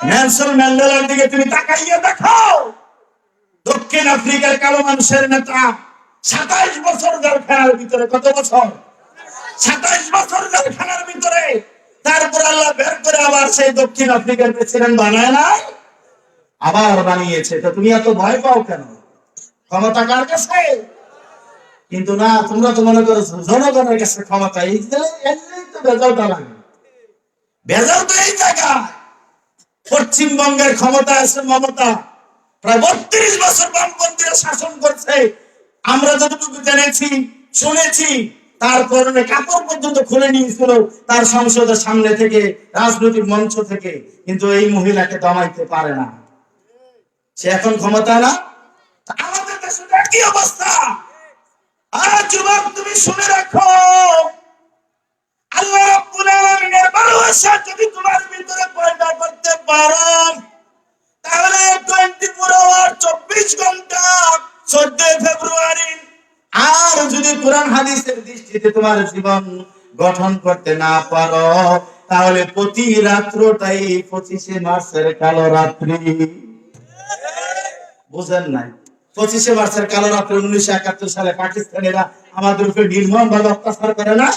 নেলসন ম্যান্ডেলার দিকে তুমি তাকাইয়া দেখো, দক্ষিণ আফ্রিকার কালো মানুষের নেতা, 27 বছর জেলখানার ভিতরে। কত বছর? 27 বছর জেলখানার ভিতরে। তারপর আল্লাহ বের করে আবার সেই দক্ষিণ আফ্রিকার প্রেসিডেন্ট বানায় নাই, আবার বানিয়েছে। তো তুমি এত ভয় পাও কেন? ক্ষমতা কার কাছে? কিন্তু না, তোমরা তো মনে করছো জনগণের কাছে ক্ষমতা। এই যে এমনি তো ভেজালটা লাগে, ভেজাল তো এই জায়গায়। পশ্চিমবঙ্গের ক্ষমতা আছে মমতা, প্রায় 32 বছর বামপন্থীরা শাসন করছে। আমরা যতটুকু জেনেছি শুনেছি, তার পরনে কাপড় পর্যন্ত খুলে নিয়েছিল তার সংসদের সামনে থেকে, রাজনৈতিক মঞ্চ থেকে, কিন্তু এই মহিলাকে দমাইতে পারে না। সে এখন ক্ষমতা না। আমাদের দেশে একই অবস্থা। আর যুবক, তুমি শুনে রাখো, আল্লাহ রাব্বুল আলামিনের ভালোবাসা যদি তোমার ভিতরে পয়দা করতে পারো, তাহলে 24 আওয়ার 24 ঘন্টা 14 ফেব্রুয়ারি আর যদি কোরআন হাদিসের দৃষ্টিতে তোমার জীবন গঠন করতে না পারো, তাহলে প্রতি রাত্রটাই 25শে মার্চের কালো রাত্রি। বুঝেন নাই? 25শে মার্চের কালো রাত্রি 1971 সালে পাকিস্তানিরা আমাদের উপরে নির্মম ভাবে অত্যাচার করে না?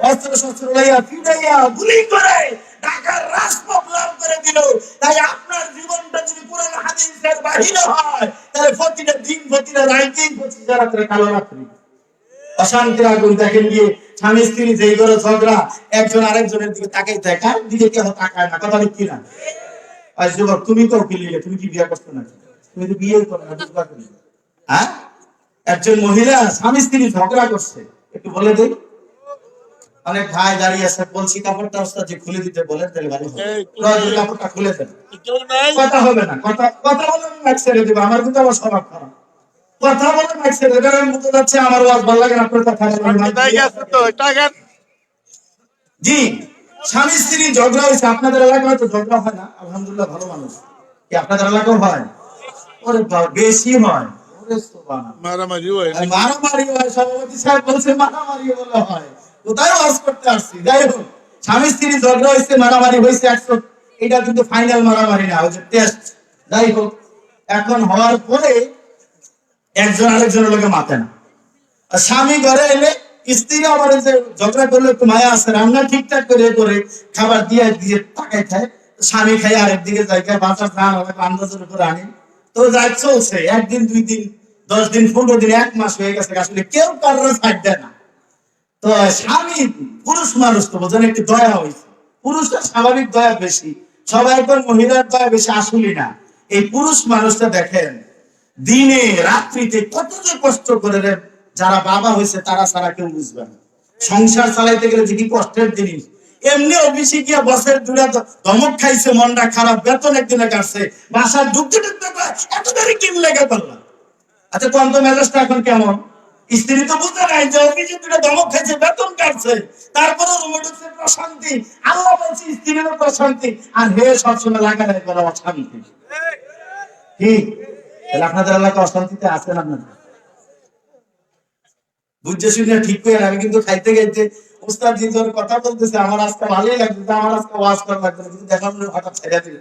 অস্ত্র শস্ত্র লইয়া ফিরাইয়া গুলি করে ঢাকার রাজপথ লাল করে দিল। তাই আপনার জীবনটা যদি কোরআন হাদিসের বাহিরে হয়, তাহলে প্রতিটা দিন প্রতিটা রাইতেই 25শে রাত্রে কালো রাত্রি। অশান্তির আগুন। দেখেন গিয়ে স্বামী স্ত্রী যেই ঘরে ঝগড়া, একজন আরেকজনের দিকে তাকাই থাকে, কার দিকে কেউ তাকায় না। কথা ঠিক না? আর যুবক, তুমি তো কিলিয়ে, তুমি কি বিয়ে করছো নাকি? তুমি তো বিয়ে করো না, বুঝবা কি? হ্যাঁ, একজন মহিলা স্বামী স্ত্রী ঝগড়া করছে, একটু বলে দেই। অনেক ভাই দাঁড়িয়ে আছে, বলছি কাপড়টা ওস্তাদ যে খুলে দিতে বলেন, তাহলে ভালো হবে। কাপড়টা খুলে দেন। কথা হবে না, কথা কথা বলে মাইক ছেড়ে দেবো। আমার কিন্তু আমার স্বভাব খারাপ, কথা বলে মাইক ছেড়ে দেবে। আমি বুঝতে যাচ্ছি আমার ওয়াজ ভালো লাগে না, আপনার কথা জি। স্বামী স্ত্রী ঝগড়া হয়েছে, আপনাদের এলাকায় তো ঝগড়া হয় না? আলহামদুলিল্লাহ, ভালো মানুষ। কি আপনাদের এলাকাও হয়? ওরে বাবা, বেশি হয়। মারামারি হয়, সভাপতি সাহেব বলছে মারামারি বলে হয়। কোথায় ওয়াজ করতে আসছি? যাই হোক, স্বামী স্ত্রী ঝগড়া হয়েছে, মারামারি হয়েছে 100, এটা কিন্তু ফাইনাল মারামারি না, হচ্ছে টেস্ট। যাই হোক, এখন হওয়ার পরে একজন আরেকজনের লোকে মাতে না। আর স্বামী ঘরে এলে স্ত্রী আবার যে ঝগড়া করলে একটু মায়া আছে, রান্না ঠিকঠাক করে করে খাবার দিয়ে দিয়ে তাকাই খায়, স্বামী খাই আরেকদিকে জায়গায় বাঁচার প্রাণ হবে আন্দাজের উপরে আনি। তো যাই চলছে, একদিন 2 দিন 10 দিন 15 দিন 1 মাস হয়ে গেছে, আসলে কেউ কারোর সাইড দেয় না। তো স্বামী পুরুষ মানুষ তো বোঝেন, একটু দয়া হয়েছে। পুরুষটা স্বাভাবিক দয়া বেশি, সবাই তো মহিলার দয়া বেশি আসলে না। এই পুরুষ মানুষটা দেখেন দিনে রাত্রিতে কত যে কষ্ট করে রে, যারা বাবা হয়েছে তারা ছাড়া কেউ বুঝবে না। সংসার চালাইতে গেলে যে কি কষ্টের জিনিস। এমনি অফিসে গিয়ে বসের দূরে ধমক খাইছে, মনটা খারাপ, বেতন একদিনে কাটছে, বাসায় ঢুকতে ঢুকতে এত দেরি কিন লেগে করলাম। আচ্ছা, কোন তো মেজাজটা এখন কেমন? স্ত্রী তো বুঝতে নাই যে অফিসে দূরে ধমক খাইছে, বেতন কাটছে, তারপরে রুমে ঢুকছে প্রশান্তি। আল্লাহ বলছে স্ত্রীরও প্রশান্তি, আর হে সবসময় লাগাই করা অশান্তি। কি আপনাদের এলাকা অশান্তিতে আছেন? আপনাদের বুঝছে শুনে ঠিক করে। আমি কিন্তু খাইতে খাইতে ওস্তাদ জি যখন কথা বলতেছে, আমার আজকে ভালোই লাগছে, আমার আজকে ওয়াজ করা লাগবে না, কিন্তু দেখা মনে হঠাৎ ছেড়ে দিল।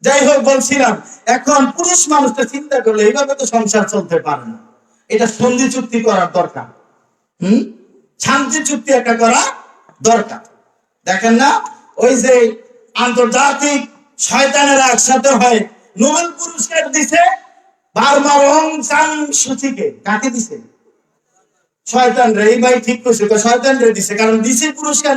যাই হোক, বলছিলাম এখন পুরুষ মানুষটা চিন্তা করলে এইভাবে তো সংসার চলতে পারে না। এটা সন্ধি চুক্তি করার দরকার। শান্তি চুক্তি একটা করা দরকার। দেখেন না, ওই যে আন্তর্জাতিক শয়তানেরা একসাথে হয়, নোবেল পুরস্কার দিছে বার্মার অং সান সুচিকে। কাকে দিছে? শয়তান রে। এই ভাই ঠিক করছে, শয়তান রে দিছে। কারণ দিছে পুরস্কার,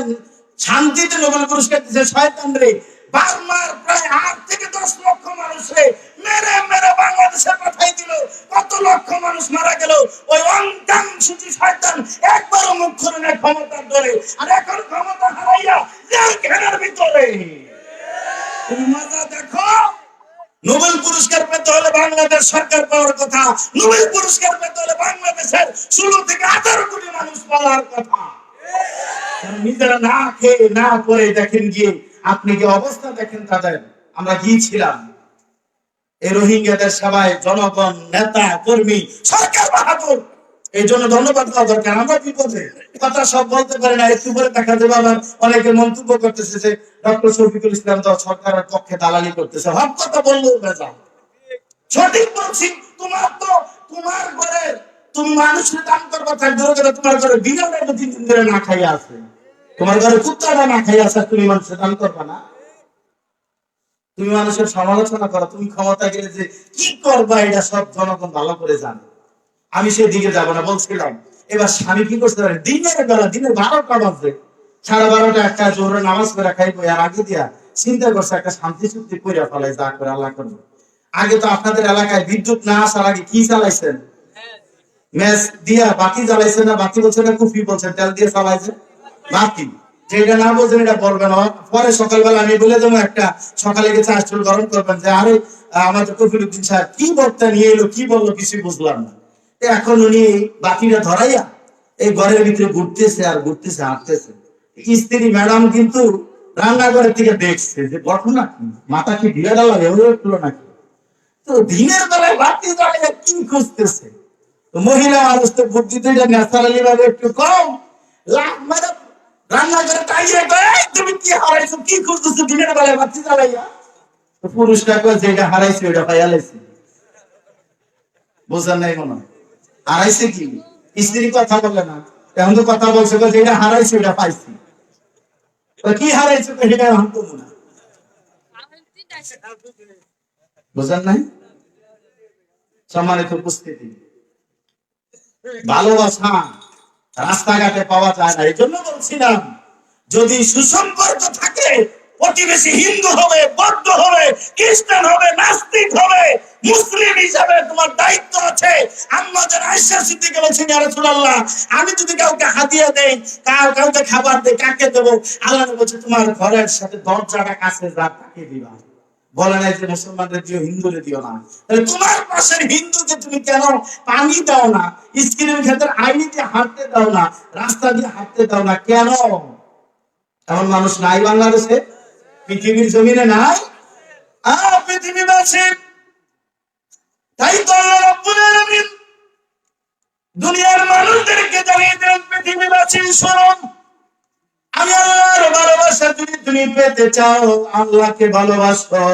শান্তিতে নোবেল পুরস্কার দিছে শয়তান রে। বার্মার প্রায় 8 থেকে 10 লক্ষ মানুষে মেরে মেরে বাংলাদেশে পাঠাই দিল। কত লক্ষ মানুষ মারা গেল ওই অং সান সুচি শয়তান একবারও মুখ খুলে না ক্ষমতার ধরে। আর এখন ক্ষমতা হারাইয়া জেল ঘেরার ভিতরে। তুমি মজা দেখো। নোবেল পুরস্কার পেতে হলে বাংলাদেশ সরকার পাওয়ার কথা, নোবেল পুরস্কার পেতে হলে বাংলাদেশের 16 থেকে 18 কোটি মানুষ পাওয়ার কথা। নিজেরা না খেয়ে না করে দেখেন গিয়ে আপনি যে অবস্থা দেখেন তাদের। আমরা গিয়েছিলাম, এই রোহিঙ্গাদের সবাই জনগণ, নেতা কর্মী, সরকার বাহাদুর, এই জন্য ধন্যবাদ দেওয়া দরকার। আমরা বিপদে কথা সব বলতে পারি না, একটু পরে দেখা যাবে আবার অনেকে মন্তব্য করতেছে যে ডক্টর শফিকুল ইসলাম তো সরকারের পক্ষে দালালি করতেছে। হক কথা বললেও বেজাল। সঠিক বলছি। তোমার ঘরে তুমি মানুষের দান করবা, থাকবে তোমার ঘরে বিড়াল 3 দিন ধরে না খাইয়া আছে, তোমার ঘরে কুত্তাটা না খাইয়া আছে, তুমি মানুষের দান করবা না? তুমি মানুষের সমালোচনা করো, তুমি ক্ষমতা গেলে যে কি করবা এটা সব জনগণ ভালো করে জানে। আমি সেদিকে যাবো না বলছিলাম। এবার স্বামী কি করতে পারে, দিনের বেলা, দিনের 12টা বাজে, 12:30 একটা জোহরের নামাজ পড়া খাইবো, আর আগে দিয়া চিন্তা করছে একটা শান্তি চুক্তি করে ফেলাই, যা করে আল্লাহ করবো। আগে তো আপনাদের এলাকায় বিদ্যুৎ না আসার আগে কি চালাইছেন? ম্যাচ দিয়া বাতি জ্বালাইছে না, বাতি বলছে না কুফি বলছেন, তেল দিয়ে চালাইছে বাতি। যেটা না বলছেন এটা বলবেন, পরে সকালবেলা আমি বলে দেবো একটা, সকালে গিয়ে চা চুল গরম করবেন যে আরে আমাদের কফিল উদ্দিন সাহেব কি বক্তা নিয়ে এলো, কি বললো কিছুই বুঝলাম না। এখন উনি বাতিটা ধরাইয়া এই ঘরের ভিতরে ঘুরতেছে আর ঘুরতেছে, হাঁটতেছে। স্ত্রী ম্যাডাম কিন্তু রান্নাঘরের থেকে দেখছে যে ঘটনা কি, মাথা কি ঢিলা ডালা এভাবে উঠলো নাকি। তো দিনের বেলায় বাতি জ্বালিয়ে কি খুঁজতেছে? মহিলা মানুষ তো বুদ্ধিতে ন্যাচারালি ভাবে একটু কম, লাভ মানে রান্না করে তাইয়ে তুমি কি হারাইছো, কি খুঁজতেছো দিনের বেলায় বাতি জ্বালাইয়া? তো পুরুষরা কয় যেটা হারাইছে ওটা পাইয়া লাইছে। বোঝার নাই মনে হয় হারাইছে কি, স্ত্রী কথা বলে না, এখন তো কথা বলছে যেটা হারাইছে ওটা পাইছি। কি হারাইছে সেটা ভাবতো না, বোঝার নাই। সম্মানিত উপস্থিতি, ভালোবাসা রাস্তাঘাটে পাওয়া যায় না। এই জন্য বলছিলাম, যদি সুসম্পর্ক থাকে, প্রতিবেশী হিন্দু হবে, বৌদ্ধ হবে, খ্রিস্টান হবে, নাস্তিক হবে, মুসলিম হিসাবে তোমার দায়িত্ব আছে। আম্মা জান আয়েশা সিদ্দিকা বলেছেন, ইয়া রাসূলুল্লাহ, আমি যদি কাউকে হাদিয়া দেই, কাউকে খাবার দেই, কাকে দেব? আল্লাহ বলছে তোমার ঘরের সাথে দরজাটা কাছে যা তাকে দিবা। বলে নাই যে মুসলমানদের দিও, হিন্দুরে দিও না। তাহলে তোমার পাশের হিন্দুকে তুমি কেন পানি দাও না, স্ক্রিনের ক্ষেত্রে আইনি দিয়ে হাঁটতে দাও না, রাস্তা দিয়ে হাঁটতে দাও না কেন? এমন মানুষ নাই বাংলাদেশে, পৃথিবীর জমিনে নাই। পৃথিবীবাসী, তাই তো আল্লাহ রাব্বুল আলামিন দুনিয়ার মানুষদেরকে জানিয়ে দেন, পৃথিবীবাসী শুনুন, আমি আল্লাহর ভালোবাসা যদি তুমি পেতে চাও, আল্লাহকে ভালোবাসো,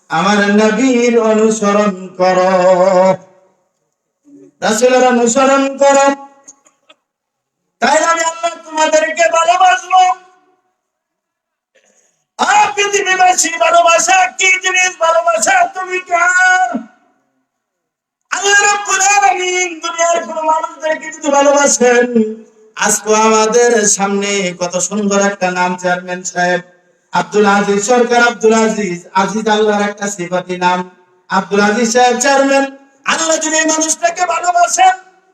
আমার নবীর অনুসরণ করো, রাসূলের অনুসরণ করো, তাই আমি আল্লাহ তোমাদেরকে ভালোবাসবো। পৃথিবীবাসী, ভালোবাসা কি জিনিস? ভালোবাসা তুমি কার? আল্লাহ রাব্বুল আলামিন দুনিয়ার কোন মানুষদেরকে যদি ভালোবাসেন, আজকে আমাদের সামনে কত সুন্দর একটা নাম, চেয়ারম্যান সাহেব আব্দুল আজিজ সরকার, আব্দুল আজিজ, আজিজ আল্লাহর একটা সিফাতি নাম, আব্দুল আজিজ সাহেব চেয়ারম্যান। আল্লাহ যদি এই মানুষটাকে ভালোবাসেন,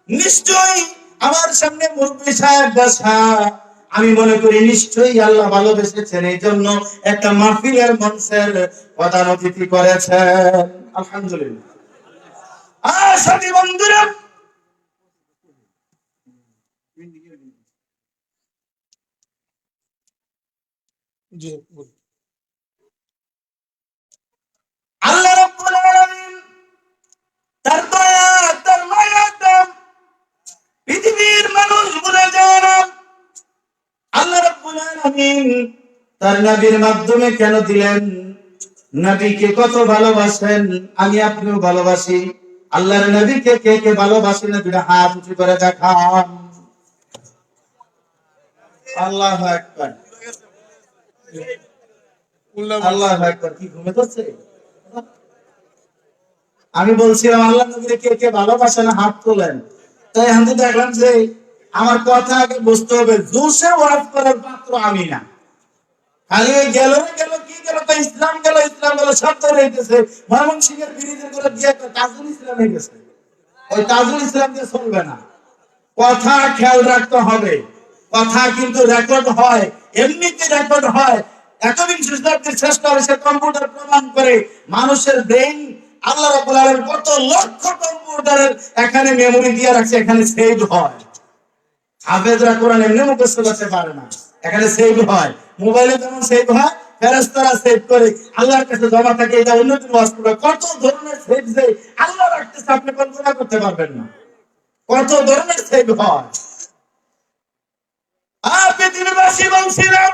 নিশ্চয়ই আমার সামনে মুরব্বী সাহেব বসা, আমি মনে করি নিশ্চয়ই আল্লাহ ভালোবেসেছেন, এই জন্য একটা মাহফিলের মঞ্চের প্রধান অতিথি করেছেন। আলহামদুলিল্লাহ। সাথী বন্ধুরা, আল্লাহ রাব্বুল আলামিন তার দয়া, তার মায়া, পৃথিবীর মানুষ ভুলে যায় না। আল্লাহ রাব্বুল আলামিন তার নবীর মাধ্যমে কেন দিলেন? নবীকে কত ভালোবাসেন, আমি আপনিও ভালোবাসি। আল্লাহর নবীকে কে কে ভালোবাসেন? দুটো হাত উঁচু করে দেখান। আল্লাহু আকবার, আল্লাহু আকবার। কি ঘুমে ধরছে? আমি বলছিলাম আল্লাহ নবীকে কে কে ভালোবাসেন, হাত তোলেন। তাই এখন তো দেখলাম যে আমার কথা আগে বুঝতে হবে, জোশে ওয়াজ করার পাত্র আমি না। খালি ওই গেল গেল কি গেল, ইসলাম গেল, ইসলাম গেল শব্দ রয়েছে। ময়মনসিংহের ব্রিজের করে দিয়ে একটা তাজুল ইসলাম হয়ে গেছে, ওই তাজুল ইসলাম দিয়ে চলবে না। কথা খেয়াল রাখতে হবে, কথা কিন্তু রেকর্ড হয়, এমনিতে রেকর্ড হয়। একবিংশ শতাব্দীর শ্রেষ্ঠ সে কম্পিউটার প্রমাণ করে মানুষের ব্রেইন আল্লাহ রাব্বুল আলামিন কত লক্ষ কম্পিউটারের এখানে মেমোরি দিয়ে রাখছে, এখানে সেভ হয়। হাফেজরা কোরআন এমনি মুখস্থ করতে পারে না, এখানে সেভ হয়। মোবাইলে যেমন সেভ হয়, ফেরেশতারা সেভ করে আল্লাহর কাছে জমা থাকে। এটা অন্যদিন ওয়াজ করবে, কত ধরনের সেভ যে আল্লাহ রাখতেছে আপনি কল্পনা করতে পারবেন না, কত ধরনের সেভ হয়। পৃথিবীবাসী বলছিলাম,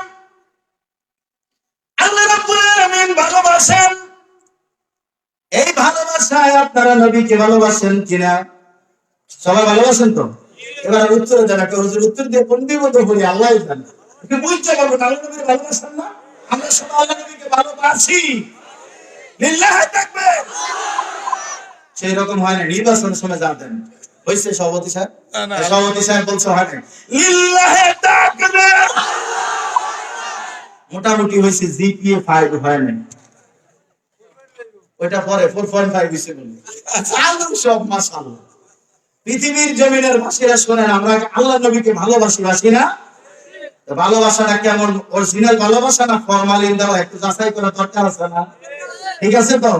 আল্লাহ রাব্বুল আলামিন ভালোবাসেন। এই ভালোবাসায় আপনারা নবীকে ভালোবাসেন কিনা? সবাই ভালোবাসেন তো? এবার উত্তর দেন, একটা হুজুর উত্তর দিয়ে কোন বিপদে পড়ি আল্লাহই জানে। একটু বুঝতে পারবো না, আল্লাহ নবীকে ভালোবাসেন না? আমরা সবাই আল্লাহ নবীকে ভালোবাসি, লিল্লাহি তাকবীর। সেই রকম হয় না, নির্বাচনের সময় জানতেন হয়েছে সভাপতি সাহেব? না। সভাপতি সাহেব বলছে হয় নাই। লিল্লাহে তাকবীর। মোটামুটি হয়েছে, জিপিএ 5 হয় নাই। ওইটা পরে 4.5 দিছে বলে চালু সব মাশাআল্লাহ। পৃথিবীর জমিনের বাসীরা শোনেন, আমরা আল্লাহ নবীকে ভালোবাসি, বাসি না? ভালোবাসাটা কেমন, অরিজিনাল ভালোবাসা না ফরমালিন দেওয়া, একটু যাচাই করা দরকার আছে না? ঠিক আছে তো?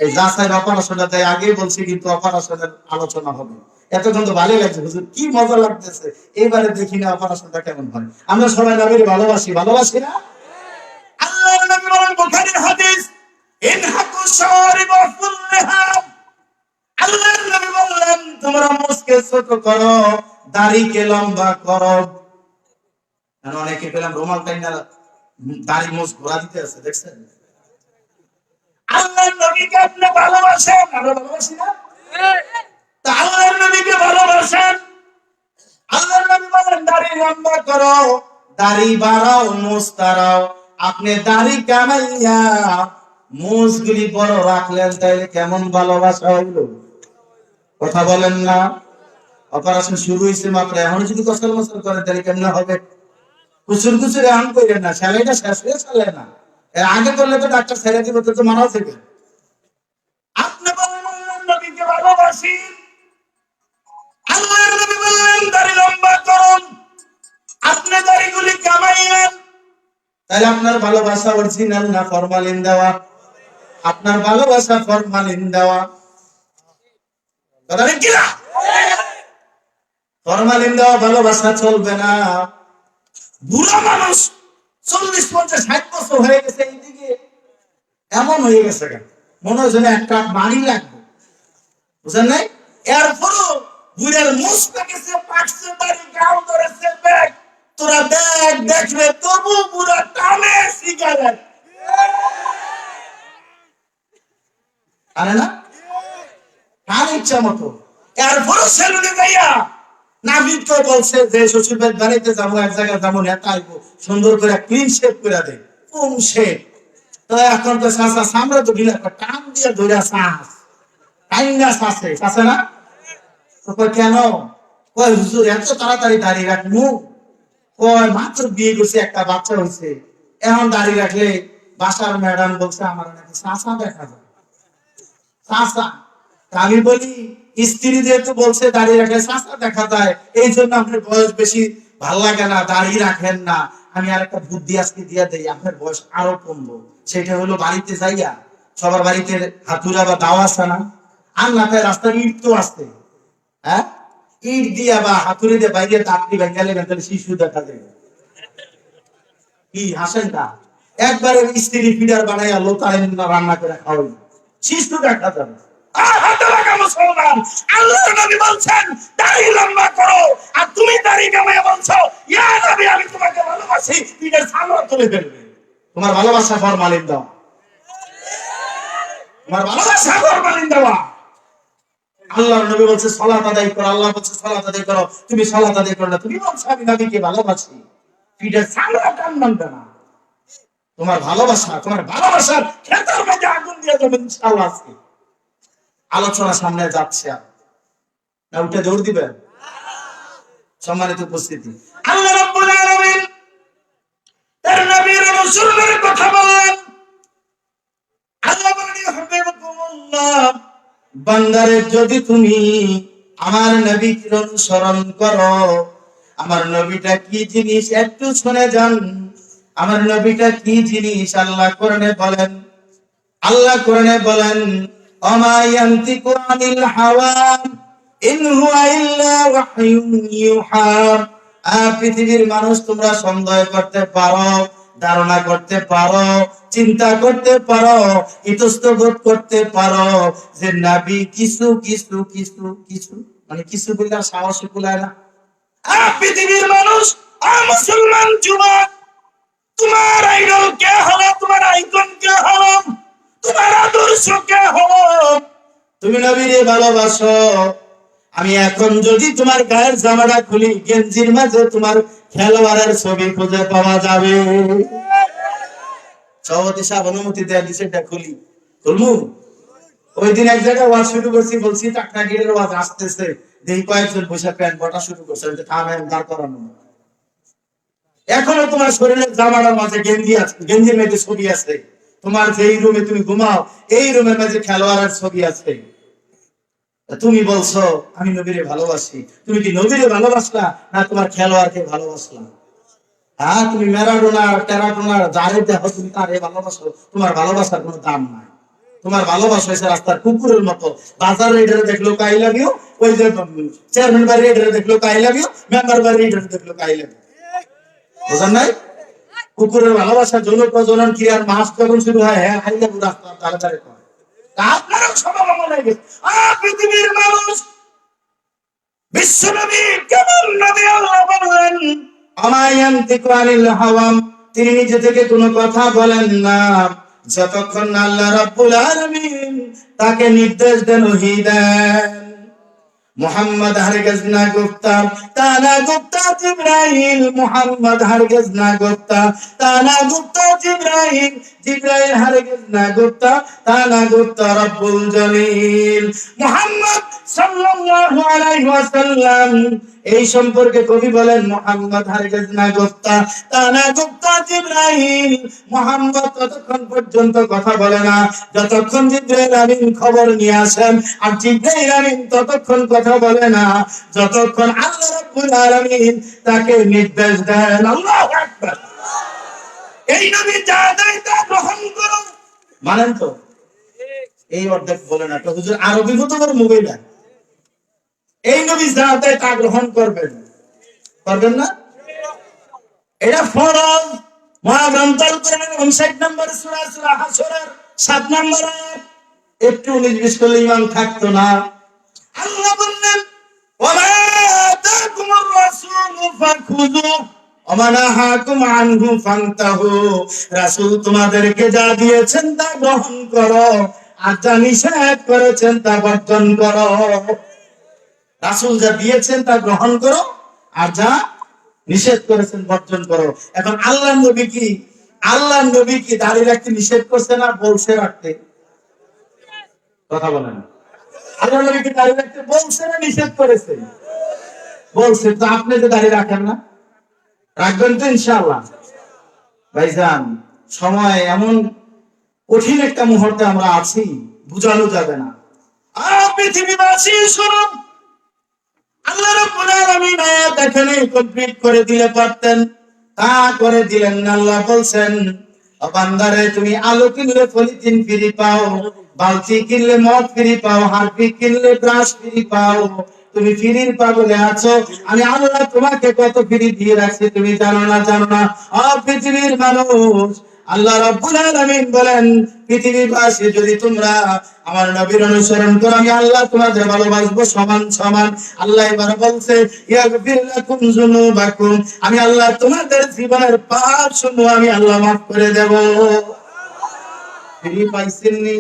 এই যাচাইয়ের অপারেশনটা তাই আগেই বলছি, কিন্তু অপারেশনের আলোচনা হবে। এতক্ষণ তো ভালোই লাগছে, হুজুর কি মজা লাগতেছে, এবারে দেখি না অপারেশনটা কেমন হয়। আমরা সবাই নবীর ভালোবাসি, ভালোবাসি না? আল্লাহর নবী বলেন, বুখারীর হাদিস, ইনহাকু শাওয়ারিব ফুল্লিহা। আল্লাহর নবী বললেন, তোমরা মুখকে ছোট করো, দাড়িকে লম্বা করো। অনেকে পেলাম রুমাল টাইনা দাড়ি মোছ ঘোরা দিতে আছে, দেখছেন? আল্লাহর নবীকে আপনি ভালোবাসেন, আমরা ভালোবাসি না? তা আল্লাহর নবীকে ভালোবাসেন, আল্লাহর নবী বলেন দাড়ি লম্বা করো, দাড়ি বাড়াও, মোছ তাড়াও। আপনি দাড়ি কামাইয়া মোছগুলি বড় রাখলেন, তাইলে কেমন ভালোবাসা হইলো? কথা বলেন না? অপারেশন শুরু হয়েছে মাত্র, এখন যদি কসল মসল করেন তাহলে কেমন হবে? কুচুর কুচুর এখন করেন না, স্যালাইটা শেষ হয়ে চলে না। এর আগে করলে তো ডাক্তার ছেড়ে দিব, তো মারাও থেকে। আপনি বলেন আল্লাহর নবীকে ভালোবাসি, আল্লাহর নবী বললেন দাড়ি লম্বা করুন, আপনি দাড়িগুলি কামাইলেন, তাহলে আপনার ভালোবাসা অরিজিনাল না ফরমালিন দেওয়া? আপনার ভালোবাসা ফরমালিন দেওয়া। কথা ঠিক না? ফরমালিন দেওয়া ভালোবাসা চলবে না। বুড়া মানুষ 40, 50, 60 বছর হয়ে গেছে, এইদিকে এমন হয়ে গেছে মনে হয় যেন একটা বাড়ি লাগবে, বুঝলেন নাই? এরপরও বুড়ের মুখ পেকেছে, পাকছে, দাড়ি গাও ধরেছে, ব্যাগ, তোরা ব্যাগ দেখবে, তবু বুড়া টানে সিগারেট, আরে না কার ইচ্ছা মতো। এরপরও সেলুনে যাইয়া নাবিদকে বলছে যে শ্বশুরবাড়ির বাড়িতে যাবো, এক জায়গায় যাবো, নেতা আইবো, সুন্দর করে ক্লিন শেপ করে দে, কোন শেপ। তো এখন তো চাষা সামরা তো গিলা টান দিয়ে ধরে শ্বাস টাইনা শ্বাসে শ্বাসে না। তো কই কেন? কই হুজুর এত তাড়াতাড়ি দাঁড়িয়ে রাখবো? কই মাত্র বিয়ে করছে, একটা বাচ্চা হয়েছে, এখন দাঁড়িয়ে রাখলে বাসার ম্যাডাম বলছে আমার নাকি চাষা দেখা যায়। চাষা, আমি বলি স্ত্রী যেহেতু বলছে দাঁড়িয়ে রাখলে চাষা দেখা যায়, এই জন্য আপনার বয়স বেশি ভাল লাগে না, দাঁড়িয়ে রাখেন না। আমি আর একটা বুদ্ধি আজকে দিয়ে দেই, আপনার বয়স আরো কমবো। সেটা হলো বাড়িতে যাইয়া, সবার বাড়িতে হাতুড়া বা দাও আসে না, আর না তাই রাস্তার ইট তো আসতে, হ্যাঁ, ইট দিয়া বা হাতুড়ি দিয়ে বাইরে তাপড়ি ভেঙ্গালে ভেঙ্গালে শিশু দেখা যায়। কি হাসেন না? একবারে স্ত্রী ফিডার বানাইয়া লোতারে রান্না করে খাওয়াই, শিশু দেখা যাবে। আল্লাহর নবী বলছেন দাড়ি লম্বা করো, আর তুমি দাড়ি কামাইয়া বলছো ইয়া নবী আমি তোমাকে ভালোবাসি, পিঠের ছামড়া তুলে ফেলবে। তোমার ভালোবাসা ফরমালিন দাও, তোমার ভালোবাসা ফরমালিন দেওয়া। আল্লাহর নবী বলছে সালাত আদায় করো, আল্লাহ বলছে সালাত আদায় করো, তুমি সালাত আদায় করো না, তুমি বলছো আমি নবীকে ভালোবাসি, পিঠের ছামড়া টান মানবে না। তোমার ভালোবাসা, তোমার ভালোবাসার ক্ষেতের মধ্যে আগুন দিয়ে যাবে ইনশাআল্লাহ। আজকে আলোচনা সামনে যাচ্ছে, না উঠে দৌড় দিবেন? সম্মানিত উপস্থিতি, আল্লাহ রাব্বুল আলামিন তার নবীর রাসূলের কথা বলেন। আল্লাহ বলেন ইউহিব্বুকুমুল্লাহ, বান্দারে যদি তুমি আমার নবীকে অনুসরণ করো, আমার নবীটা কি জিনিস একটু শুনে যান। আমার নবীটা কি জিনিস আল্লাহ কোরআনে বলেন, আল্লাহ কোরআনে বলেন ওমা ইয়ানতিকু আনিল হাওয়া ইন হুয়া ইল্লা ওয়াহয়ুন ইউহা। পৃথিবীর মানুষ তোমরা সন্দেহ করতে পারো, ধারণা করতে পারো, চিন্তা করতে পারো, ইতস্তবোধ করতে পারো যে নবী কিছু কিছু কিছু কিছু মানে কিছু বললে সাহস কুলায় না। পৃথিবীর মানুষ, মুসলমান যুবক, তোমার আইডল কে হলো, তোমার আইকন কে হলো, তোমার আদর্শ কে হলো? তুমি নবীরে ভালোবাসো। আমি এখন যদি তোমার গায়ের জামাটা খুলি, গেঞ্জির মাঝে তোমার খেলোয়াড়ের ছবি খুঁজে পাওয়া যাবে। সভাপতি সাহেব অনুমতি দেয়া দিছে, এটা খুলি, খুলমু? ওই দিন এক জায়গায় ওয়াজ শুরু করছি, বলছি টাকনা গিরের ওয়াজ আসতেছে, দেখি কয়েকজন বসে প্যান্ট বটা শুরু করছে, থামেন, দাঁড় করানো। এখনো তোমার শরীরের জামাটার মাঝে গেঞ্জি আছে, গেঞ্জির মধ্যে ছবি আছে। তোমার যেই রুমে তুমি ঘুমাও এই রুমের মাঝে খেলোয়াড়ের ছবি আছে। তুমি বলছো আমি নবীরে ভালোবাসি, তুমি কি নবীরে ভালোবাসলা না তোমার খেলোয়াড়কে ভালোবাসলা? হ্যাঁ, তুমি ম্যারাডোনা টেরাডোনা যারে দেখো তুমি তারে ভালোবাসো, তোমার ভালোবাসার কোনো দাম নাই। তোমার ভালোবাসা হয়েছে রাস্তার কুকুরের মতো, বাজার রেডারে দেখলো কাই লাভ ইউ, ওই যে চেয়ারম্যান বাড়ি রেডারে দেখলো কাই লাভ ইউ, মেম্বার বাড়ি রেডারে দেখলো কাই লাভ ইউ। বোঝেন নাই? কুকুরের ভালোবাসা যৌন প্রজনন ক্রিয়ার মাস যখন শুরু হয়, হ্যাঁ আই লাভ ইউ রাস্তার ধারে ধারে করে। আপনারও স্বভাব মনে গেছে। পৃথিবীর মানুষ বিশ্ব নবী কেমন নবী? আল্লাহ বললেন আমায়ান্তিকু আনিল হাওয়া, তিনি নিজে থেকে কোনো কথা বলেন না যতক্ষণ না আল্লাহ রাব্বুল আলামিন তাকে নির্দেশ দেন, ওহী দেন। মোহাম্মদ হারগিজ না গুপ্তা, তানা গুপ্তা জিব্রাইল, মোহাম্মদ হারগিজ না গুপ্তা, তানা গুপ্তা জিব্রাইল, জিব্রাইল হারগিজ না গুপ্তা, তানা গুপ্তা রব্বুল জলিল। মোহাম্মদ সাল্লাল্লাহু আলাইহি ওয়াসাল্লাম এই সম্পর্কে কবি বলেন মোহাম্মদ হারগিজ না গুপ্তা, তানা গুপ্তা জিব্রাইল। মোহাম্মদ ততক্ষণ পর্যন্ত কথা বলে না যতক্ষণ জিব্রাইল আমিন খবর নিয়ে আসেন, আর জিব্রাইল আমিন ততক্ষণ কথা বলে না যতক্ষণ আল্লাহ রাব্বুল আলামিন তাকে নির্দেশ দেন। আল্লাহু আকবার। এই নবী যা দেয় তা গ্রহণ করো, মানেন তো? এই অর্ধেক বলে না তো হুজুর, আরবি মতো করে মোবাইল দেন। এই নবী যা দেয় তা গ্রহণ করবেন, করবেন না? এটা ফরজ। মহাগ্রন্থল কোরআনের 59 নম্বর সূরা, সূরা হাসরের 7 নম্বর আয়াত। একটু 19-20 করলে ঈমান থাকতো না। আল্লাহ বললেন ওয়ামা আতাকুমুর রাসূলু ফাখুযুহু ওয়া মা নাহাকুম আনহু ফান্তাহু। রাসূল তোমাদেরকে যা দিয়েছেন তা গ্রহণ করো, আর যা নিষেধ করেছেন তা বর্জন করো। রাসূল যা দিয়েছেন তা গ্রহণ করো, আর যা নিষেধ করেছেন বর্জন করো। এখন আল্লাহর নবী কি দাড়ি রাখতে নিষেধ করছে না বলছে রাখতে? কথা বলেন। আল্লাহর নবী কি দাড়ি রাখতে বলছে না নিষেধ করেছে? বলছে। তো আপনি যে দাড়ি রাখেন না, রাখবেন তো ইনশাআল্লাহ? ভাইজান, সময় এমন কঠিন একটা মুহূর্তে আমরা আছি, বুঝানো যাবে না। পৃথিবীবাসী শুনুন, আল্লাহ রাব্বুল আলামিন আয়াত এখানে কমপ্লিট করে দিলে পারতেন, তা করে দিলেন না। আল্লাহ বলছেন ও বান্দারে, তুমি আলো কিনলে পলিথিন ফ্রি পাও, বালতি কিনলে মদ ফ্রি পাও, হারপিক কিনলে ব্রাশ ফ্রি পাও। তুমি ফ্রির পাগলে আছো, আমি আল্লাহ তোমাকে কত ফ্রি দিয়ে রাখছি তুমি জানো না? জানো না? পৃথিবীর মানুষ, আল্লাহ রাব্বুল আলামিন বলেন পৃথিবীবাসী যদি তোমরা আমার নবীর অনুসরণ করো, আমি আল্লাহ তোমাদের ভালোবাসবো সমান সমান। আল্লাহ এবার বলছে ইয়াগফির লাকুম যুনুবাকুম, আমি আল্লাহ তোমাদের জীবনের পাপসমূহ আমি আল্লাহ মাফ করে দেব। ফ্রি পাইছেননি?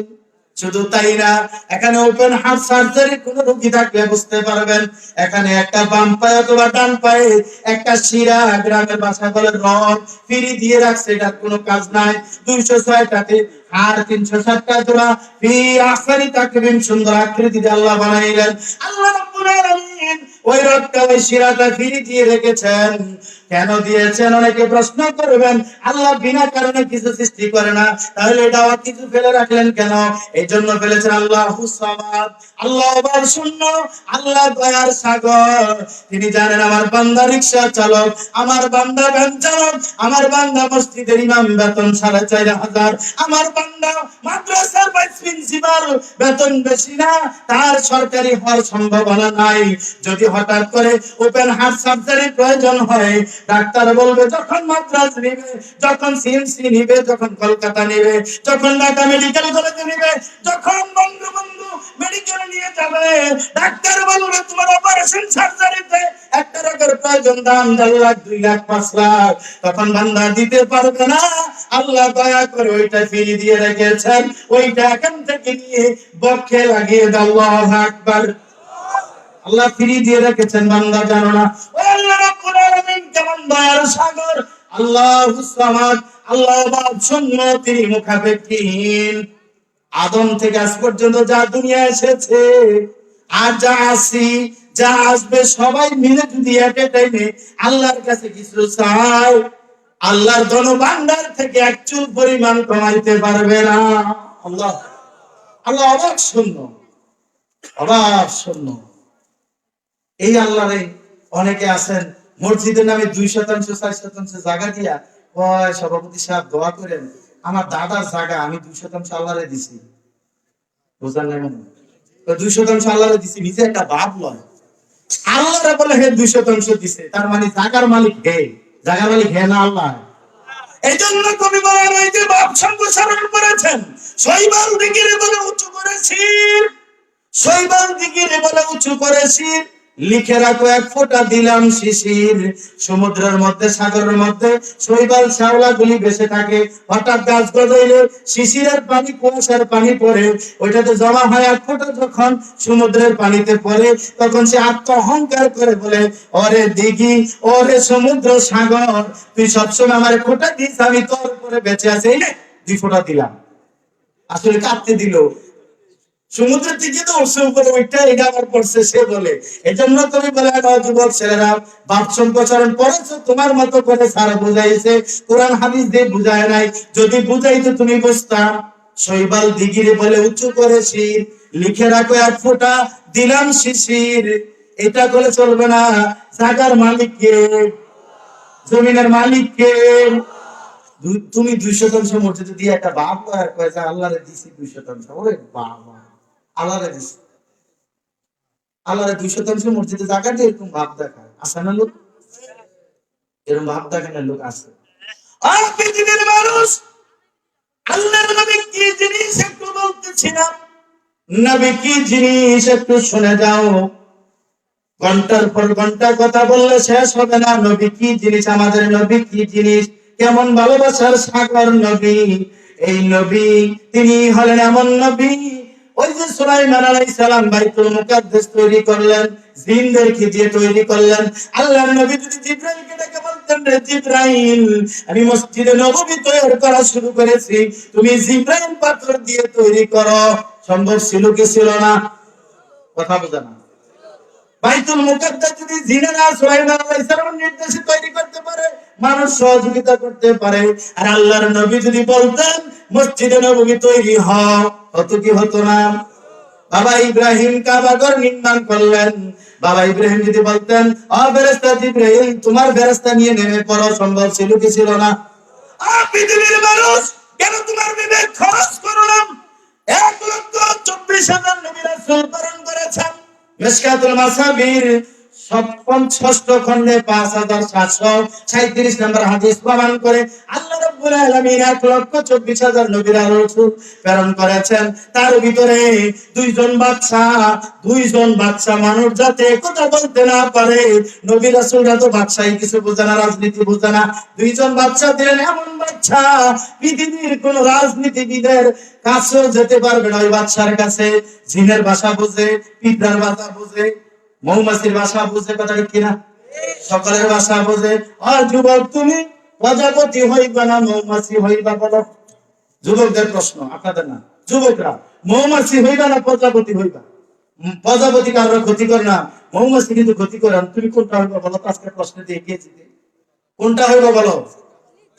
শুধু তাই না, এখানে ওপেন হার্ট সার্জারি কোন রোগী থাকলে বুঝতে পারবেন, এখানে একটা বাম পায়ে অথবা ডান পায়ে একটা শিরা, গ্রামের ভাষা বলে রড, ফ্রি দিয়ে রাখছে, এটার কোনো কাজ নাই। 206 টাকা আর 360টা জোড়া ফি আহসানি তাকবীম, সুন্দর আকৃতিতে আল্লাহ বানাইলেন। আল্লাহ রাব্বুল আলামিন ওই রডটা, ওই শিরাটা ফ্রি দিয়ে রেখেছেন। কেন দিয়েছেন? অনেকে প্রশ্ন করবেন, আল্লাহ বিনা কারণে কিছু সৃষ্টি করে না, তাহলে এটা কিছু ফেলে রাখলেন কেন? এই জন্য ফেলেছেন আল্লাহুস সামাদ, আল্লাহ অবার শূন্য, আল্লাহ দয়ার সাগর। তিনি জানেন আমার বান্দা রিকশা চালক, আমার বান্দা ভ্যান চালক, আমার বান্দা মসজিদের ইমাম, বেতন 4,500, আমার বান্দা মাদ্রাসার ভাইস প্রিন্সিপাল, বেতন বেশি না, তার সরকারি হওয়ার সম্ভাবনা নাই। যদি হঠাৎ করে ওপেন হার্ট সার্জারি প্রয়োজন হয়, ডাক্তার বলবে যখন মাদ্রাজ নিবে, যখন সিএমসি নিবে, যখন কলকাতা নিবে, যখন ঢাকা মেডিকেল কলেজে নিবে, যখন বঙ্গবন্ধু মেডিকেল নিয়ে যাবে, ডাক্তার বলবে তোমার অপারেশন সার্জারিতে একটা রোগের প্রয়োজন, দাম 1.5 লাখ, 2 লাখ, 5 লাখ, তখন বান্দা দিতে পারবে না। আল্লাহ দয়া করে ওইটা ফ্রি দিয়ে রেখেছেন, ওইটা এখান থেকে নিয়ে বক্ষে লাগিয়ে দাও। আল্লাহু আকবার। আল্লাহ ফ্রি দিয়ে রেখেছেন, বান্দা জানো না? ওই আল্লাহ রাব্বুল আলামিন কেমন দয়ার সাগর। আল্লাহুস সামাদ, আল্লাহ বাদ শূন্য, তিনি মুখাপেক্ষীহীন। আদম থেকে আজ পর্যন্ত যা দুনিয়া এসেছে আর যা আসি যা আসবে সবাই মিলে যদি এট এ টাইমে আল্লাহর কাছে কিছু চায়, আল্লাহর ধনভাণ্ডার থেকে এক চুল পরিমাণ কমাইতে পারবে না। আল্লাহ আল্লাহ অবাক শূন্য, অবাক শূন্য। এই আল্লাহরে অনেকে আছেন মসজিদের নামে 2% 4% জায়গা দিয়া কয় সভাপতি সাহেব দোয়া করেন, আমার দাদার জায়গা আমি 2% আল্লাহরে দিছি। বুঝলেন না? 2% আল্লাহরে দিছি, নিজে একটা বাপ লয়, আল্লাহরে বলে হে 2% দিছে, তার মানে জায়গার মালিক হে, জায়গার মালিক হে না আল্লাহ। এই জন্য কবি বলেন এই যে বাপ সম্প্রসারণ করেছেন, শৈবাল দিগিরে বলে উঁচু করেছি, শৈবাল দিগিরে বলে উঁচু করেছি, লিখে রাখো এক ফোঁটা দিলাম শিশির। সমুদ্রের মধ্যে সাগরের মধ্যে শৈবাল শ্যাওলা গুলি বেঁচে থাকে, হঠাৎ গাছ গজাইলে শিশিরের পানি কুয়াশার পানি পড়ে, ওইটাতে জমা হয় এক ফোঁটা, যখন সমুদ্রের পানিতে পড়ে তখন সে আত্ম অহংকার করে বলে ওরে দিঘি, ওরে সমুদ্র সাগর, তুই সবসময় আমার ফোঁটা দিস, আমি তোর উপরে বেঁচে আছি, এই নে 2 ফোঁটা দিলাম। আসলে কাঁদতে দিল, সমুদ্রের দিকে তো উৎসব করে ওইটা এটা আবার পড়ছে সে বলে। এই জন্য তুমি বলে যুবক ছেলেরা বাপ সম্প্রসারণ করেছো তোমার মতো করে সারা বুঝাইছে, কোরআন হাদিস দিয়ে বুঝায় নাই, যদি বুঝাইতো তুমি বুঝতাম। শৈবাল দিগিরে বলে উঁচু করেছি, লিখে রাখো এক ফোঁটা দিলাম শিশির। এটা করে চলবে না, জাগার মালিককে, জমিনের মালিককে। তুমি 2% মসজিদে দিয়ে একটা বাপ কয়েছে আল্লাহরে দিছি 2%, ওরে বাবা আল্লাহরে দিছি, আল্লাহরে 2% মসজিদে জায়গা দিয়ে এরকম ভাব দেখায়, আছে না লোক? এরকম ভাব দেখানোর লোক আছে। আর পৃথিবীর মানুষ আল্লাহর নবী কি জিনিস একটু বলতেছিলাম, নবী কি জিনিস একটু শুনে যাও, ঘন্টার পর ঘন্টা কথা বললে শেষ হবে না। নবী কি জিনিস, আমাদের নবী কি জিনিস, কেমন ভালোবাসার সাগর নবী। এই নবী তিনি হলেন এমন নবী, ওই যে সুলাইমান আলাইহিস সালাম বাইতুল মুকাদ্দাস তৈরি করলেন, জিনদেরকে দিয়ে তৈরি করলেন। আল্লাহর নবী যদি জিবরাইলকে ডেকে বলতেন, রে জিবরাইল আমি মসজিদে নববী তৈরি করা শুরু করেছি, তুমি জিবরাইল পাথর দিয়ে তৈরি করো, সম্ভব ছিল কি ছিল না? কথা বোঝা না? বাইতুল মুকাদ্দাস যদি জিনেরা সুলাইমান আলাইহিস সালামের নির্দেশে তৈরি করতে পারে, মানুষ সহযোগিতা করতে পারে, আর আল্লাহর নবী যদি বলতেন মসজিদে নববী তৈরি হতো কি হতো না? বাবা ইব্রাহিম কাবাঘর নির্মাণ করলেন, বাবা ইব্রাহিম যদি বলতেন ও ফেরেশতা জিবরাইল তোমার ফেরেশতা নিয়ে নেমে পড়ো, সম্ভব ছিল কি ছিল না? পৃথিবীর মানুষ কেন তোমার বিবেক খরচ করলাম? 1,24,000 নবী রাসূল প্রেরণ করেছেন। মিশকাতুল মাসাবির 6ষ্ঠ খণ্ডে 5,737 নম্বর হাদিস প্রমাণ করে আল্লাহ রাব্বুল আলামিন 1,24,000 নবী রাসূল প্রেরণ করেছেন। তার ভিতরে দুইজন বাদশা মানুষ যাতে কথা বলতে না পারে, নবী রাসূলরা তো বাদশাহী কিছু বোঝে না, রাজনীতি বোঝে না, দুইজন বাদশা দিলেন, এমন বাদশা পৃথিবীর কোন রাজনীতিবিদের কাছেও যেতে পারবে না। ওই বাদশার কাছে জিনের ভাষা বোঝে, পিঁপড়ার ভাষা বোঝে, মৌমাছির ভাষা বুঝে, কথা কিনা? সকলের ভাষা বোঝে। আর যুবক তুমি প্রজাপতি হইবা না মৌমাছি হইবা? বলো, যুবকদের প্রশ্ন, আপনাদের না, যুবকরা মৌমাছি হইবা না প্রজাপতি হইবা? প্রজাপতি কারোর ক্ষতি করে না, মৌমাছি কিন্তু ক্ষতি করে। তুমি কোনটা হইবা বলো? আজকে প্রশ্ন দিয়ে গিয়েছি, কোনটা হইবা বলো?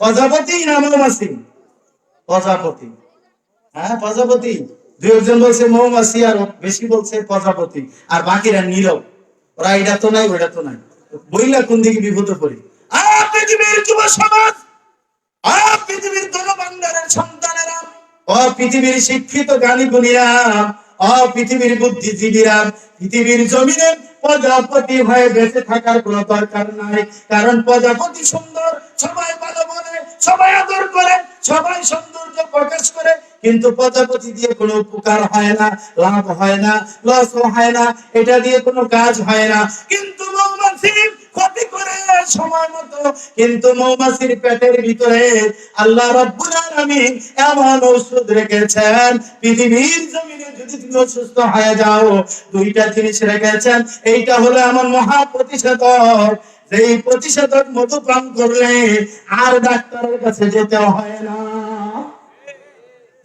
প্রজাপতি না মৌমাছি? প্রজাপতি। হ্যাঁ প্রজাপতি। 2 জন বলছে মৌমাছি, আর বেশি বলছে প্রজাপতি, আর বাকিরা নীরব, ওরা এটা তো নাই ওটা তো নাই, বইলা কোন দিকে বিপদ পড়ি। পৃথিবীর যুব সমাজ, পৃথিবীর ধনভাণ্ডারের সন্তানেরা, পৃথিবীর শিক্ষিত জ্ঞানী গুণীরা, পৃথিবীর বুদ্ধিজীবীরা, পৃথিবীর জমিনে প্রজাপতি হয়ে বেঁচে থাকার কোন দরকার নাই। কারণ প্রজাপতি সুন্দর, সবাই ভালো বলে, সবাই আদর করে, সবাই সৌন্দর্য প্রকাশ করে, কিন্তু প্রজাপতি দিয়ে কোনো উপকার হয় না, লাভ হয় না, লসও হয় না, এটা দিয়ে কোনো কাজ হয় না। কিন্তু মৌমাছি ক্ষতি করে সময় মতো, কিন্তু মৌমাছির পেটের ভিতরে আল্লাহ রাব্বুল আলামিন এমন ঔষধ রেখেছেন, পৃথিবীর জমিনে যদি তুমি অসুস্থ হয়ে যাও 2টা জিনিস রেখেছেন। এইটা হলো এমন মহা প্রতিষেধক, যেই প্রতিষেধক মধু পান করলে আর ডাক্তারের কাছে যেতে হয় না।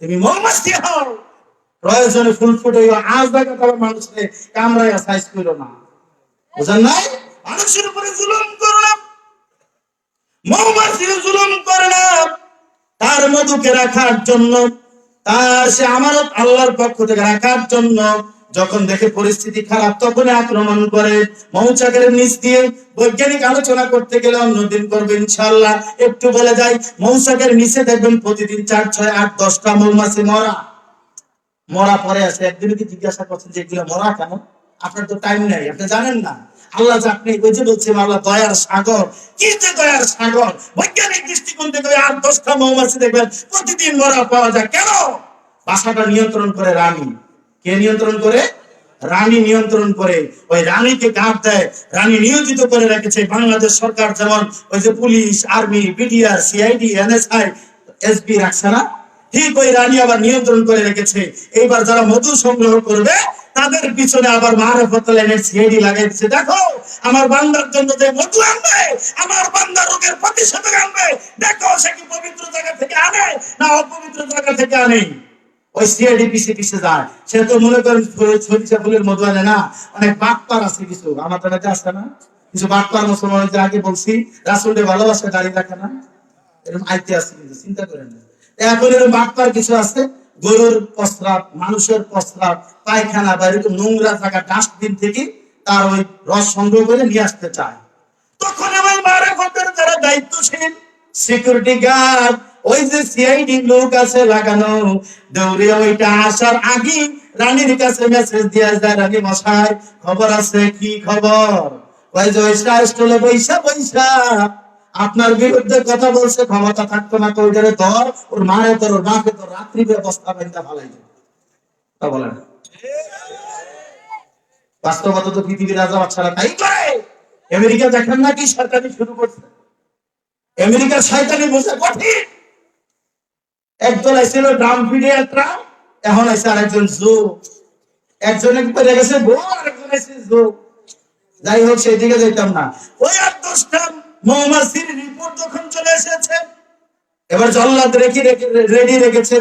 তুমি মৌমাছি হও, প্রয়োজনে ফুল ফুটে আজ দেখা তবে মানুষকে কামড়াইয়া সাইজ করলো না, বুঝেন নাই? মানুষের উপরে জুলুম করো না, মৌমাছির জুলুম করে না, তার মধুকে রাখার জন্য, তার সে আমানত আল্লাহর পক্ষ থেকে রাখার জন্য যখন দেখে পরিস্থিতি খারাপ তখন আক্রমণ করে। মৌচাকের নিচ দিয়ে বৈজ্ঞানিক আলোচনা করতে গেলে অন্যদিন করবে ইনশাআল্লাহ। একটু বলে যাই, মৌচাকের নিচে দেখবেন প্রতিদিন 4, 6, 8, 10টা মৌমাছি মরা পরে আছে। একদিন কি জিজ্ঞাসা করছেন যে এগুলো মরা কেন? আপনার তো টাইম নেই, আপনি জানেন না আল্লাহ যে আপনি ওই যে বলছেন আল্লাহ দয়ার সাগর, কি যে দয়ার সাগর। বৈজ্ঞানিক দৃষ্টিকোণ থেকে 8, 10টা মৌমাছি দেখবেন প্রতিদিন মরা পাওয়া যায়। কেন? বাসাটা নিয়ন্ত্রণ করে রানী। কে নিয়ন্ত্রণ করে? রানী নিয়ন্ত্রণ করে। ওই রানীকে গাঁট দেয়, রানী নিয়োজিত করে রেখেছে। বাংলাদেশ সরকার যেমন ওই যে police, army, BDR, CID, NSI, SB রাখছে না, ঠিক ওই রানী আবার নিয়ন্ত্রণ করে রেখেছে। এইবার যারা মধু সংগ্রহ করবে তাদের পিছনে আবার মারফত লাইনের সিআইডি লাগাই দিচ্ছে। দেখো আমার বান্দার জন্য যে মধু আনবে, আমার বান্দা রোগের প্রতিষেধক আনবে, দেখো সে কি পবিত্র জায়গা থেকে আনে না অপবিত্র জায়গা থেকে আনে। ওই সিআইডি পিছে পিছে যায়। সে তো মনে করেন সরিষা ফুলের মধু আনে না। অনেক বাটপার আছে কিছু, আমার তো আসে না, কিছু বাটপার মুসলমান আগে বলছি রাসূলের ভালোবাসা দাঁড়িয়ে রাখে না, এরকম আইতে আছে, কিন্তু চিন্তা করেন না। এখন এরকম বাটপার কিছু আছে, গরুর প্রস্রাব, মানুষের প্রস্রাব, পায়খানা বা এরকম নোংরা থাকা ডাস্টবিন থেকে তার ওই রস সংগ্রহ করে নিয়ে আসতে চায়। তখন আমার মারফতের যারা দায়িত্বশীল সিকিউরিটি গার্ড, ওই যে সিআইডি লোক আছে লাগানো, দৌড়ে ওইটা আসার আগে রানীর কাছে মেসেজ দিয়ে যায়, রানী মশাই খবর আছে। কি খবর? ওই যে ওই স্টলে বৈশা আপনার বিরুদ্ধে কথা বলছে, ক্ষমতা থাকতো না তো ওইটারে ধর, ওর মারে ধর, ওর মাকে ধর, রাত্রি ব্যবস্থা বাইন্দা ফালাই দেব। তা বলেন বাস্তবতা তো পৃথিবীর রাজা বাচ্চারা তাই করে। আমেরিকা দেখেন না কি সরকারি শুরু করছে? আমেরিকার শয়তানি বোঝা কঠিন। একজন আইছিল ড্রাম ফিডে ট্রাম্প, এখন আইছে আরেকজন জো। একজনে পেরে গেছে বউ, আরেকজন আইছে জো। যাই হোক সেদিকে যেতাম না। ওই 8-10টা মৌমাছির রিপোর্ট যখন চলে এসেছে, এবার জল্লাদ রেডি রেখেছে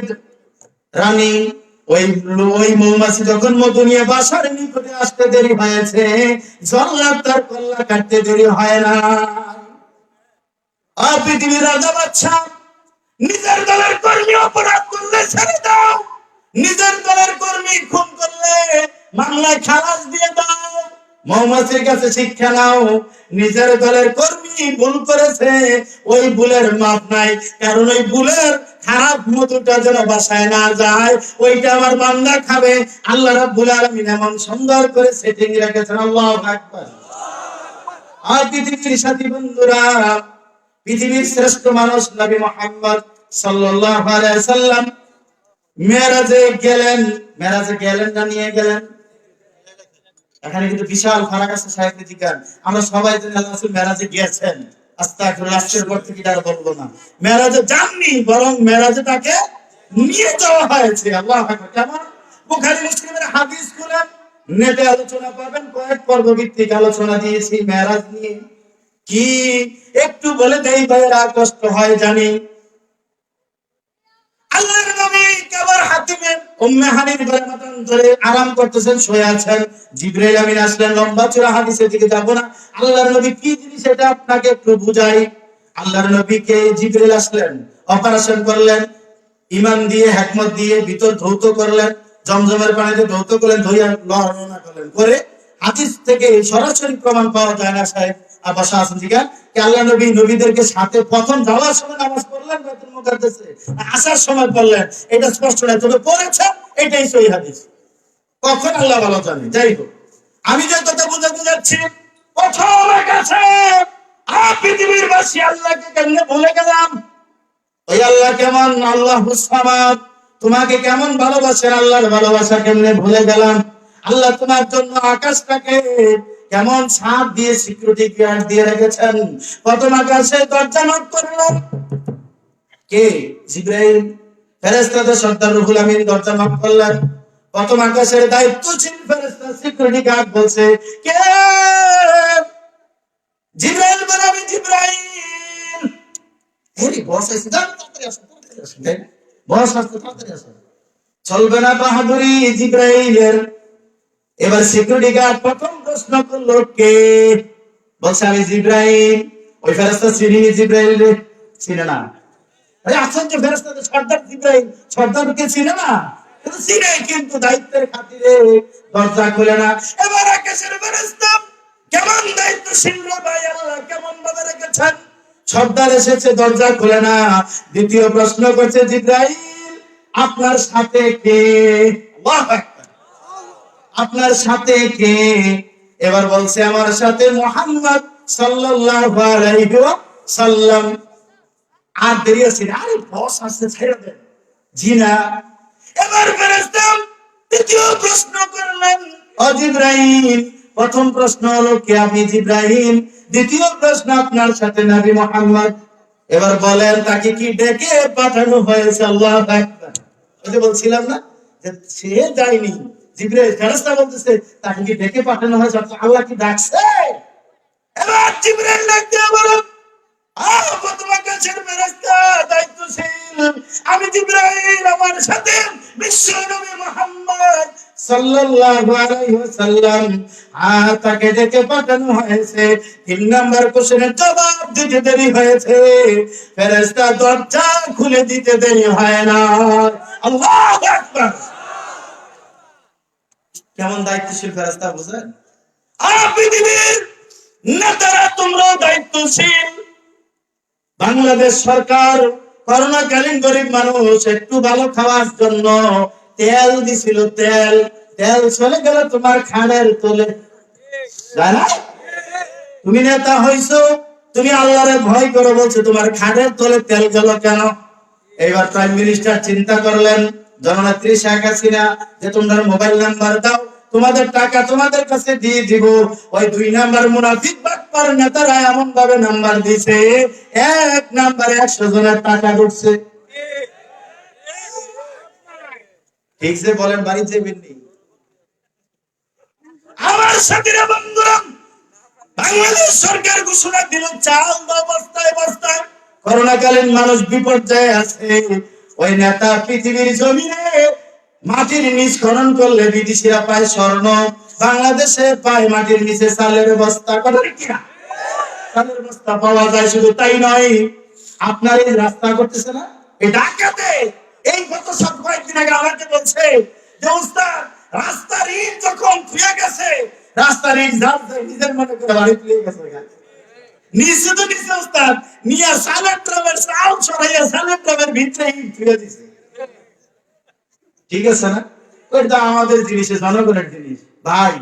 রানী। ওই ওই মৌমাছি যখন মধু নিয়ে বাসার নিকটে আসতে দেরি হয়েছে, জল্লাদ তার কল্লা কাটতে দেরি হয় না। আর পৃথিবীর রাজা বাচ্চা, নিজের দলের কর্মী অপরাধ করলে ছেড়ে দাও, নিজের দলের কর্মী খুন করলে মামলায় খালাস দিয়ে দাও। মৌমাছির কাছে শিক্ষা নাও, নিজের দলের কর্মী ভুল করেছে, ওই ভুলের মাপ নাই, কারণ ওই ভুলের খারাপ মধুটা যেন বাসায় না যায়, ওইটা আমার বান্দা খাবে। আল্লাহ রাব্বুল আলামিন এমন সুন্দর করে সেটিং রেখেছেন। আল্লাহু আকবার। আর পৃথিবীর সাথী বন্ধুরা, পৃথিবীর শ্রেষ্ঠ মানুষ নবী মুহাম্মদ সাল্লাল্লাহু আলাইহি সাল্লাম মেরাজে গেলেন। মেরাজে গেলেন না নিয়ে গেলেন? এখানে কিন্তু বিশাল ফারাক আছে সাহিত্যে জিজ্ঞান। আমরা সবাই জানি আল্লাহ রাসূল মেরাজে গিয়েছেন, আস্তাগফিরুল্লাহ, আজকের পর থেকে আর বলবো না মেরাজে যাননি, বরং মেরাজে তাকে নিয়ে যাওয়া হয়েছে। আল্লাহু আকবার। কেমন? বুখারী মুসলিমের হাদিস খুলেন, নেটে আলোচনা পাবেন, কয়েক পর্ব ভিত্তিক আলোচনা দিয়েছি মেরাজ নিয়ে। কি একটু বলে দেই ভাইরা, কষ্ট হয় জানি। আল্লাহর নবী কাবার হাতিমে উম্মে হানির বারামাতান ধরে আরাম করতেছেন, শুয়ে আছেন। জিবরাইল আমিন আসলেন। লম্বা চূড়া হাদিসের দিকে যাব না, আল্লাহর নবী কি জিনিস এটা আপনাকে একটু বুঝাই। আল্লাহর নবীকে জিবরাইল আসলেন, অপারেশন করলেন, ঈমান দিয়ে হিকমত দিয়ে ভিতর ধৌত করলেন, জমজমের পানিতে ধৌত করলেন, ধইয়া লড়না করলেন করে। হাদিস থেকে সরাসরি প্রমাণ পাওয়া যায় না সাহেব আবাসা আছেন ঠিক আছে। আল্লাহ নবী নবীদেরকে সাথে প্রথম যাওয়ার সময় নামাজ পড়লেন বাইতুল মুকাদ্দাসে, আসার সময় পড়লেন, এটা স্পষ্ট নয়, তবে পড়েছেন, এটাই সহিহ হাদিস। কখন আল্লাহ ভালো জানে। যাই হোক, আমি যে কথা বুঝাতে যাচ্ছি, প্রথম কাছে পৃথিবীর বাসী আল্লাহকে কেমনে ভুলে গেলাম। ওই আল্লাহ কেমন, আল্লাহুস সামাদ, তোমাকে কেমন ভালোবাসেন, আল্লাহর ভালোবাসা কেমনে ভুলে গেলাম। আল্লাহ তোমার জন্য আকাশটাকে কেমন ছাদ দিয়ে সিকিউরিটি গার্ড দিয়ে রেখেছেন। প্রথম আকাশে দরজা নক করলেন, কে? জিবরাইল। ফেরেশতাদের সর্দার রুহুল আমিন দরজা নক করলেন। প্রথম আকাশের দায়িত্বশীল ফেরেশতা সিকিউরিটি গার্ড বলছে, কে? জিবরাইল বলে, আমি জিবরাইল। বস আসছে, তাড়াতাড়ি আসো, তাড়াতাড়ি আসো, বস আসছে, তাড়াতাড়ি আসো। চলবে না বাহাদুরি জিব্রাইলের। এবার সিকিউরিটি গার্ড প্রথম প্রশ্ন করলো, কে? বলছে আমি জিব্রাইল। ওই ফেরেশতা চিনি জিব্রাইল রে? চিনে না। আরে আশ্চর্য, ফেরেশতা তো সর্দার জিব্রাইল, সর্দারকে চিনে না? কিন্তু চিনে, কিন্তু দায়িত্বের খাতিরে দরজা খুলে না। এবার আকাশের ফেরেশতা কেমন দায়িত্বশীল রে ভাই, আল্লাহ কেমন ভাবে রেখেছেন। সর্দার এসেছে, দরজা খুলে না। দ্বিতীয় প্রশ্ন করছে, জিব্রাইল আপনার সাথে কে? আল্লাহু আকবার। আপনার সাথে কে? এবার বলছে আমার সাথে মুহাম্মদ সাল্লাল্লাহু আলাইহি ওয়াসাল্লাম। আর দেরি আছে, আরে বস আসছে, ছেড়ে দেন। জি না। এবার ফেরেশতা দ্বিতীয় প্রশ্ন করলেন, ও জিব্রাইল, প্রথম প্রশ্ন হলো কে আপনি জিব্রাইল, দ্বিতীয় প্রশ্ন আপনার সাথে নবী মুহাম্মদ। এবার বলেন তাকে কি ডেকে পাঠানো হয়েছে? আল্লাহু আকবার। ওই যে বলছিলাম না যে সে যায়নি, জিব্রাইল ফেরেশতা বলতেছে তাকে কি ডেকে পাঠানো হয়েছে, আল্লাহ কি ডাকছে? এবার জিব্রাইল ডাক দিয়ে বলে, তোমাকে ছেড়ে ফেরেশতা দায়িত্বশীল আমি জিব্রাইল, আমার সাথে বিশ্ব নবী মুহাম্মদ সাল্লাল্লাহু আলাইহি ওয়াসাল্লাম, তাকে ডেকে পাঠানো হয়েছে। 3 নাম্বার কোশ্চেনের জবাব দিতে দেরি হয়েছে, ফেরেশতা দরজা খুলে দিতে দেরি হয় না। আল্লাহু আকবার। কেমন দায়িত্বশীল ফেরেশতা বুঝেন? পৃথিবীর নেতারা তোমরা দায়িত্বশীল। বাংলাদেশ সরকার করোনাকালীন গরিব মানুষ একটু ভালো খাওয়ার জন্য তেল দিছিল, তেল চলে গেল তোমার খানের তোলে। জানা তুমি নেতা হইছো, তুমি আল্লাহরে ভয় করো, বলছো তোমার খানের তোলে তেল গেল কেন? এইবার প্রাইম মিনিস্টার চিন্তা করলেন, জননেত্রী শেখ হাসিনা, যে তোমরা মোবাইল নাম্বার দাও, তোমাদের টাকা তোমাদের কাছে দিয়ে দিব। ওই 2 নাম্বার মুনাফিক বাটপার নেতারা এমন ভাবে নাম্বার দিছে, 1 নাম্বারে 100 জনের টাকা ঢুকছে। ঠিক যে বলেন, বাড়ি যাবেননি? আমার সাথীরা বন্ধুরা, বাংলাদেশ সরকার ঘোষণা দিল চাল দাও বস্তায় বস্তায়। করোনাকালীন মানুষ বিপর্যয়ে আছে। ওই নেতা পৃথিবীর জমিনে মাটির নিচ খনন করলে বিদেশিরা পায় স্বর্ণ, বাংলাদেশে পায় মাটির নিচে চালের বস্তা। কথা ঠিক কিনা? চালের বস্তা পাওয়া যায়। শুধু তাই নয়, আপনার এই রাস্তা করতেছে না, এই ঢাকাতে এই গত কয়েকদিন আগে আমাকে বলছে যে উস্তাদ রাস্তার ইট যখন ধুয়ে গেছে, রাস্তার ইট নিজের মনে করে বাড়ি তুলে গেছে, নিচে তো নিচে উস্তাদ নিয়ে সালের ট্রামের চাল ছড়াইয়া সালের ট্রামের ভিতরে ইট ধুয়ে দিছে। ঠিক আছে না? ওইটা আমাদের জিনিস, জনগণের জিনিস। ভাই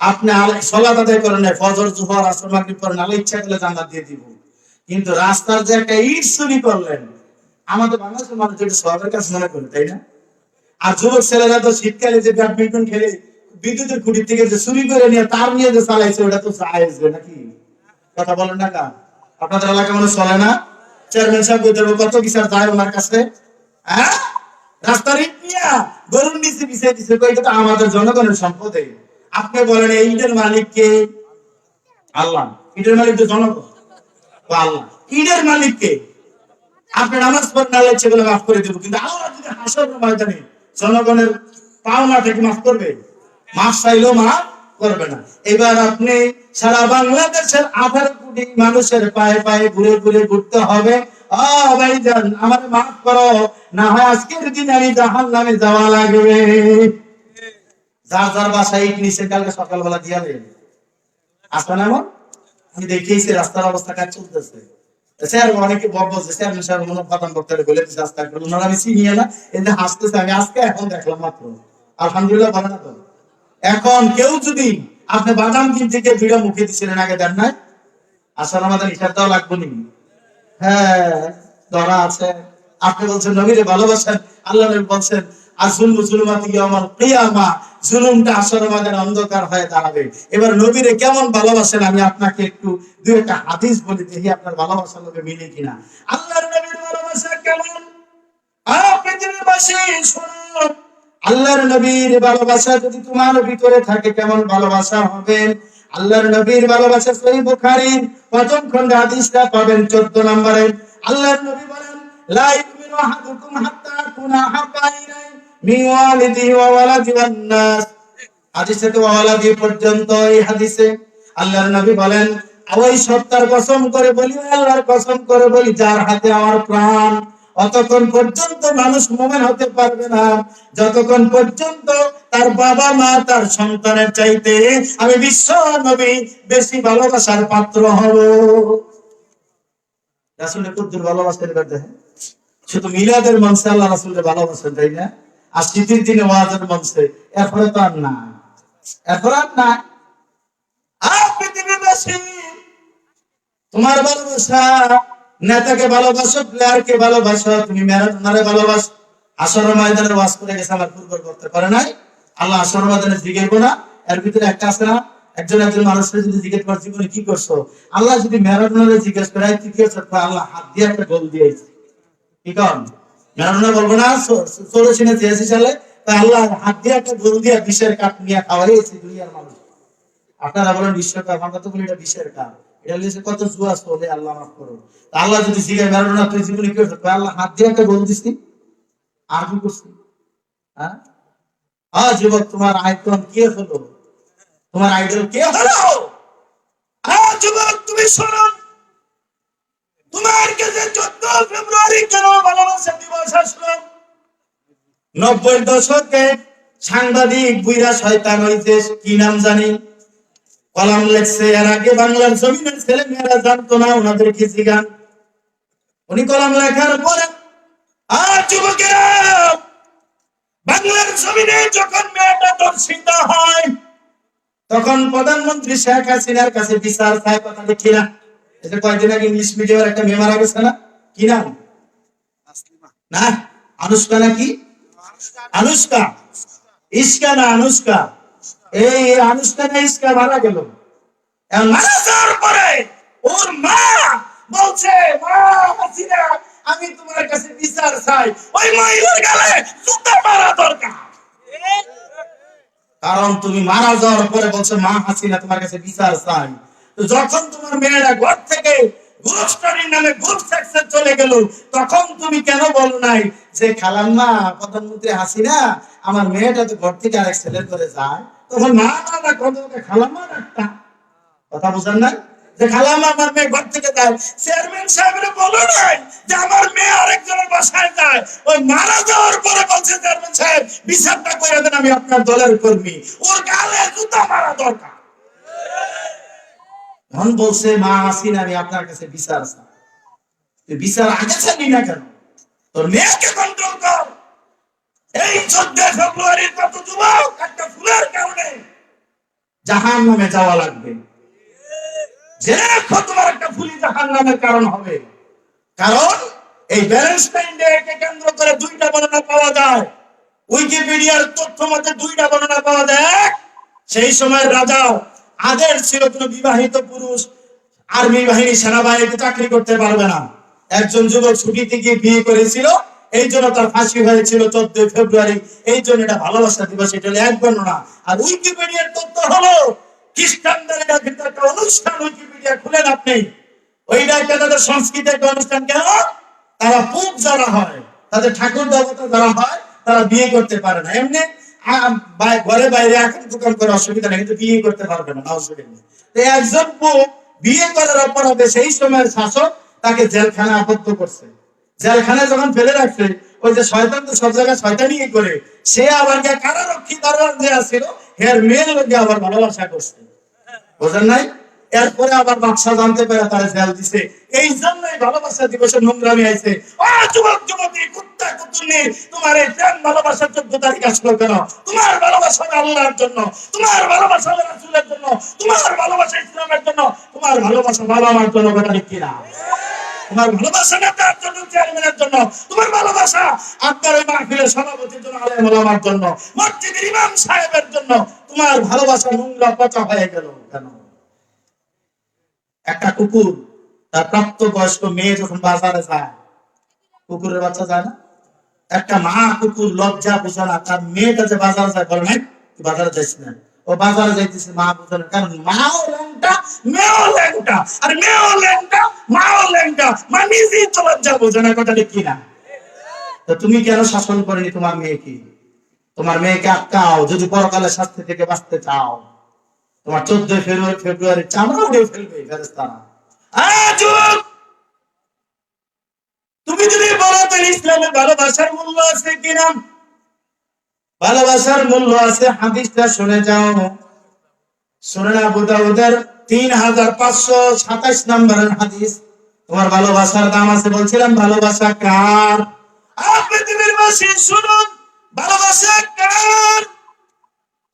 আপনি সালাত আদায় করেন না, ফজর জোহর আসর মাগরিব পড়েন, আল্লাহ ইচ্ছা করলে জান্নাত দিয়ে দিব। কিন্তু রাস্তার যে একটা ইট চুরি করলেন, আমাদের বাংলাদেশের মানুষ যেটা সবের কাছে মনে করে, তাই না? আর যুবক ছেলেরা তো শীতকালে যে ব্যাডমিন্টন খেলে বিদ্যুতের খুঁটি থেকে যে চুরি করে নিয়ে তার নিয়ে যে চালাইছে, ওটা তো জায়েজ নাকি? কথা বলেন না কা? আপনাদের এলাকা মনে চলে না? চেয়ারম্যান সাহেব কত বিচার যায় ওনার কাছে? হ্যাঁ, রাস্তার ইট নিয়ে গরুর নিচে বিছিয়ে দিচ্ছে, এটা তো আমাদের জনগণের সম্পদ। আপনি বলেন এই ইটের মালিক কে? আল্লাহ। ইটের মালিক তো জনগণ। আল্লাহ। ইটের মালিক কে? আপনি নামাজ পড়ে না লাগছে বলে মাফ করে দেবো, কিন্তু আল্লাহ যদি হাসরের ময়দানে জনগণের পাওনা থেকে মাফ করবে? মাফ চাইলেও মাফ করবে না। এবার আপনি সারা বাংলাদেশের 18 কোটি মানুষের পায়ে পায়ে ঘুরে ঘুরে ঘুরতে হবে, ভাইজান আমার মাফ করো, না হয় আজকের দিন আমি জাহান্নামে যাওয়া লাগবে। যার যার বাসায় ইট নিচে কালকে সকালবেলা দিয়া দেন আসবে না? আমি দেখিয়েছি রাস্তার অবস্থা কাজ চলতেছে। স্যার অনেকে বলছে চেয়ারম্যান সাহেব মনে প্রধান বক্তারে বলে দিচ্ছে রাস্তা করে, ওনারা আমি চিনি না, এতে হাসতেছে। আমি আজকে এখন দেখলাম মাত্র, আলহামদুলিল্লাহ বলে না তো। এখন কেউ যদি আপনি বাদাম দিন থেকে ভিড়া মুখে দিচ্ছিলেন, আগে দেন নাই? আসলে আমাদের হিসাবটাও লাগবে নি। হ্যাঁ, ধরা আছে। আপনি বলছেন নবীরে ভালোবাসেন, আল্লাহ নবী বলছেন আযুলমু যুলুমাতি ইয়াউমাল কিয়ামা, জুলুমটা আসলে আমাদের অন্ধকার হয়ে দাঁড়াবে। এবার নবীরে কেমন ভালোবাসেন আমি আপনাকে একটু 2-1টা হাদিস বলে দেখি আপনার ভালোবাসার লোকে মিলে কিনা। আল্লাহর নবীর ভালোবাসা কেমন? পৃথিবীর বাসী শুনুন, আল্লাহর নবীর ভালোবাসা যদি তোমার ভিতরে থাকে কেমন ভালোবাসা হবে। আল্লাহর নবীর ভালোবাসা সহিহ বুখারীর প্রথম খণ্ডে হাদিসটা পাবেন 14 নম্বরে। আল্লাহর নবী বলেন লা ইউমিনু আহাদুকুম হাত্তা কুনা হাব্বা ইলাইহি মিন ওয়ালিদিহি ওয়া ওয়ালাদি ওয়ান নাস। হাদিসে তো ওয়ালাদি পর্যন্ত। এই হাদিসে আল্লাহর নবী বলেন, ওই সত্তার কসম করে বলি, আল্লাহর কসম করে বলি, যার হাতে আমার প্রাণ, অতক্ষণ পর্যন্ত মানুষ মুমিন হতে পারবে না যতক্ষণ পর্যন্ত তার বাবা মা তার সন্তানের চাইতে আমি বিশ্ব নবী বেশি ভালোবাসার পাত্র হব। রাসূলের কত ভালোবাসেন দেখেন। শুধু মিলাদের মঞ্চে আল্লাহ রাসূলকে ভালোবাসেন, তাই না? আর শীতের দিনে ওয়াজের মঞ্চে এরপরে তো আর না, এরপর আর না। আর পৃথিবীবাসী, তোমার ভালোবাসা নেতাকে ভালোবাসো, প্লেয়ারকে ভালোবাসো, তুমি ম্যারাথনারে ভালোবাসো। আসর ময়দানের ওয়াজ করে গেছে আমার পূর্ব করতে পারে নাই। আল্লাহ আসর ময়দানে জিজ্ঞেস না, এর ভিতরে একটা আছে না, একজন মানুষের যদি জিজ্ঞেস করে জীবনে কি করছো, আল্লাহ যদি ম্যারাথনারে জিজ্ঞেস করে তুই কি করছো, আল্লাহ হাত দিয়ে একটা গোল দিয়েছে। কি কন ম্যারাথনা বলবো না 84 সালে আল্লাহ হাত দিয়ে একটা গোল দিয়ে বিষের কাপ নিয়ে খাওয়াইছে দুনিয়ার মানুষ। আপনারা বলেন বিশ্বকাপ, আমরা তো বলি এটা বিষের কাপ, এটা লিখে কত জুয়া চলে, আল্লাহ মাফ করো। আল্লাহ যদি জিজ্ঞেস ম্যারাথনা তুই জীবনে কি করছো, আল্লাহ হাত দিয়ে একটা গোল দিছি, আর কি করছি? হ্যাঁ যুবক, তোমার আইকন কে হলো, তোমার আইডল কে হলো? যুবক তুমি শোনো, তোমার কাছে 14 ফেব্রুয়ারি কেন ভালোবাসা দিবস আসলো? 90 দশকে সাংবাদিক বুইরা শয়তান হইছে, কি নাম জানি, কলাম লেখছে। এর আগে বাংলার জমিনের ছেলে মেয়েরা জানতো না, ওনাদের কি জিগান। উনি কলাম লেখার পরে যুবকেরা বাংলার জমিনে যখন মেয়েটা ধর্ষিত হয়, তখন প্রধানমন্ত্রী শেখ হাসিনার কাছে বিচার চায়। কথা দেখি না, এটা কয়েকদিন আগে ইংলিশ মিডিয়ামের একটা মেয়ে মারা গেছে না, কি নাম? না আনুষ্কা, নাকি আনুষ্কা, ইস্কা না আনুষ্কা, এই আনুষ্কা না ইস্কা মারা গেল। মারা যাওয়ার পরে ওর মা বলছে, মা হাসিনা আমি তোমার কাছে বিচার চাই। ওই মহিলার গালে জুতা মারা দরকার, কারণ তুমি মারা যাওয়ার পরে বলছো মা হাসিনা তোমার কাছে বিচার চাই। তো যখন তোমার মেয়েরা ঘর থেকে গ্রুপ স্টাডির নামে গ্রুপ সেক্সে চলে গেল, তখন তুমি কেন বলো নাই যে খালাম্মা প্রধানমন্ত্রী হাসিনা আমার মেয়েটা তো ঘর থেকে আরেক ছেলের করে যায়, তখন মা না কত খালাম্মা ডাকতা। কথা বুঝেন না, যে খালাম্মা আমার মেয়ে ঘর থেকে যায়। চেয়ারম্যান সাহেবের বলো নাই যে আমার মেয়ে আরেকজনের বাসায় যায়, ওই মারা যাওয়ার পরে বলছে চেয়ারম্যান সাহেব বিচারটা করে দেন, আমি আপনার দলের কর্মী, ওর গালে জুতা মারা দরকার। মন বলছে মা হাসিনা আমি আপনার কাছে বিচার চাই। তুই বিচার আগে চাইলি না কেন? তোর মেয়েকে কন্ট্রোল কর। এই 14 ফেব্রুয়ারির কত যুবক একটা ফুলের কারণে জাহান্নামে যাওয়া লাগবে। যে তোমার একটা ফুলি জাহান্নামের কারণ হবে। কারণ এই ভ্যালেন্টাইন ডে কে কেন্দ্র করে দুইটা বর্ণনা পাওয়া যায়। উইকিপিডিয়ার তথ্য মতে দুইটা বর্ণনা পাওয়া যায়। সেই সময় রাজা আদেশ ছিল কোন বিবাহিত পুরুষ আর্মি বাহিনী সেনাবাহিনীতে চাকরি করতে পারবে না। একজন যুবক ছুটিতে গিয়ে বিয়ে করেছিল, এই জন্য তার ফাঁসি হয়েছিল 14 ফেব্রুয়ারি। এই জন্য এটা ভালোবাসা দিবস, এটা এক বর্ণনা। আর উইকিপিডিয়ার তথ্য হলো খ্রিস্টানদের একটা অনুষ্ঠান, উইকিপিডিয়া খুলেন আপনি, ওইটা একটা তাদের সংস্কৃতি একটা অনুষ্ঠান। কেন? তারা পুপ যারা হয়, তাদের ঠাকুর দেবতা যারা হয়, তারা বিয়ে করতে পারে না। এমনি ঘরে বাইরে এখন দোকান করে অসুবিধা নেই, কিন্তু বিয়ে করতে পারবে না। একজন পুপ বিয়ে করার অপরাধে সেই সময়ের শাসক তাকে জেলখানায় আবদ্ধ করছে। জেলখানায় যখন ফেলে রাখছে, ওই যে শয়তান তো সব জায়গায় শয়তানি করে, সে আবার কারারক্ষী দারোয়ান যে আছিল, এর মেয়ের লোকে আবার ভালোবাসা করছে। বোঝেন নাই? এরপরে আবার বাদশা জানতে পেরে তারা জেল দিছে। এই জন্যই ভালোবাসা দিবসের নোংরামি আইছে। যুবক যুবতী, কুত্তা কুতুনি, তোমার এই প্রেম ভালোবাসার 14 তারিখ আসলো কেন? তোমার ভালোবাসা আল্লাহর জন্য, তোমার ভালোবাসা রাসূলের জন্য, তোমার ভালোবাসা ইসলামের জন্য, তোমার ভালোবাসা বাবা মার জন্য। কথা ঠিক কিনা? তোমার ভালোবাসা নেতার জন্য, চেয়ারম্যানের জন্য, তোমার ভালোবাসা আপনার ওই মাহফিলের সভাপতির জন্য, আলেম ওলামার জন্য, মসজিদের ইমাম সাহেবের জন্য। তোমার ভালোবাসা নোংরা পচা হয়ে গেল কেন? একটা কুকুর তার প্রাপ্ত বয়স্ক মেয়ে যখন বাজারে যায়, কুকুরের বাচ্চা যায় না? একটা মা কুকুর লজ্জা বুঝে না, তার মেয়েটা যে বাজারে যায় বলে নাই তুই বাজারে যাইস না, ও বাজারে যাইতেছে মা বুঝে না। কারণ মাও ল্যাংটা, মেয়েও ল্যাংটা, আর মেয়েও ল্যাংটা, মাও ল্যাংটা, মা নিজেই তো লজ্জা বোঝে না। কথা ঠিক কিনা? তো তুমি কেন শাসন করেনি তোমার মেয়েকে? তোমার মেয়েকে আটকাও যদি পরকালের শাস্তি থেকে বাঁচতে চাও। তোমার 14 ফেব্রুয়ারি চামড়া উড়ে ফেলবে ফেরেশতারা। যুবক, তুমি যদি বলো তাহলে ইসলামে ভালোবাসার মূল্য আছে কিনা? ভালোবাসার মূল্য আছে, হাদিসটা শুনে যাও। সুনান আবু দাউদের 3527 নম্বরের হাদিস। তোমার ভালোবাসার দাম আছে। বলছিলাম ভালোবাসা কার? পৃথিবীর বাসী শুনুন, ভালোবাসা কার?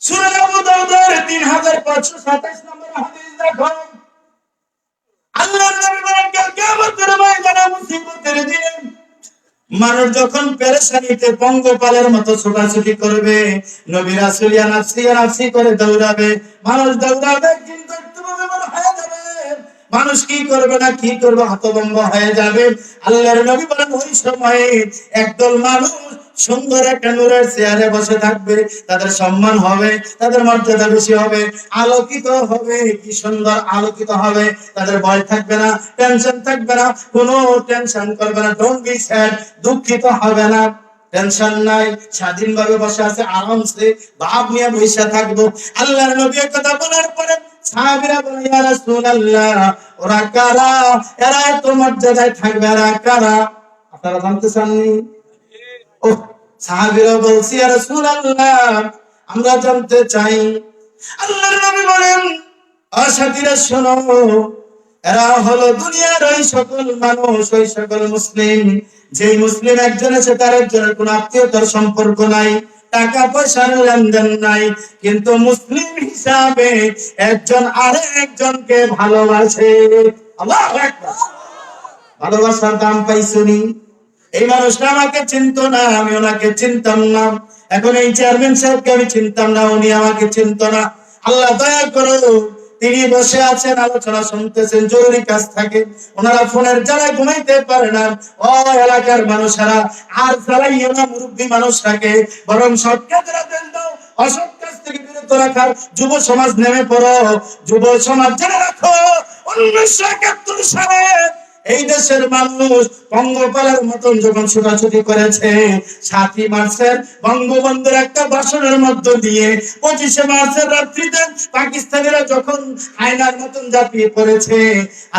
সুনান আবু দাউদের 3527 নম্বর হাদিস দেখো। আল্লাহর নবী বলেন, কিয়ামতের ময়দানে মুসিবতের দিনে মানুষ যখন পেরেশানিতে পঙ্গপালের মতো ছোটাছুটি করবে, নবী রাসূল ইয়া নাফসি করে দৌড়াবে। মানুষ দৌড়াবে কিন্তু একটু মনে হয়ে যাবে, মানুষ কি করবে না কি করবে হতভম্ব হয়ে যাবে। আল্লাহর নবী বলেন, ওই সময়ে একদল মানুষ সুন্দর একটা নূরের চেয়ারে বসে থাকবে, তাদের সম্মান হবে, তাদের মর্যাদা বেশি হবে, আলোকিত হবে। কি সুন্দর আলোকিত হবে, তাদের ভয় থাকবে না, টেনশন থাকবে না, কোনো টেনশন করবে না। ডোন্ট বি স্যাড, দুঃখিত হবে না, টেনশন নাই, স্বাধীনভাবে বসে আছে, আরামসে ভাব নিয়ে বসে থাকবো। আল্লাহর নবী কথা বলার পরে সাহাবীরা বলে, ইয়া রাসূলুল্লাহ, ওরা কারা? এরা এত মর্যাদায় থাকবে, এরা কারা? আপনারা জানতে চাননি? ও সাহাবীরা বলছি, ইয়া রাসূলুল্লাহ, আমরা জানতে চাই। আল্লাহর নবী বলেন, সাথীরা শোনো, এরা হলো দুনিয়ার ওই সকল মানুষ, ওই সকল মুসলিম, যেই মুসলিম একজন আছে তার একজনের কোন আত্মীয়তার সম্পর্ক নাই, টাকা পয়সার লেনদেন নাই, কিন্তু মুসলিম হিসাবে একজন আরেকজনকে ভালোবাসে। আল্লাহু আকবার। ভালোবাসার দাম পাইছুনি? এই মানুষটা আমাকে চিনতো না, আমি ওনাকে চিনতাম না। এখন এই চেয়ারম্যান সাহেবকে আমি চিনতাম না, উনি আমাকে চিনতো না। আল্লাহ দয়া করো, তিনি বসে আছেন, আলোচনা শুনতেছেন, জরুরি কাজ থাকে, ওনারা ফোনের জ্বালায় ঘুমাইতে পারে না। ও এলাকার মানুষেরা আর জ্বালাইও না মুরব্বী মানুষটাকে, বরং সৎ কাজের আদেশ দাও, অসৎ কাজ থেকে বিরত রাখার যুব সমাজ নেমে পড়ো। যুব সমাজ জেনে রাখো, 1971 সালে এই দেশের মানুষ পঙ্গপালের মতন যখন ছোটাছুটি করেছে, 7ই মার্চের বঙ্গবন্ধুর একটা ভাষণের মধ্য দিয়ে 25শে মার্চের রাত্রিতে পাকিস্তানিরা যখন আয়নার মতন ঝাঁপিয়ে পড়েছে,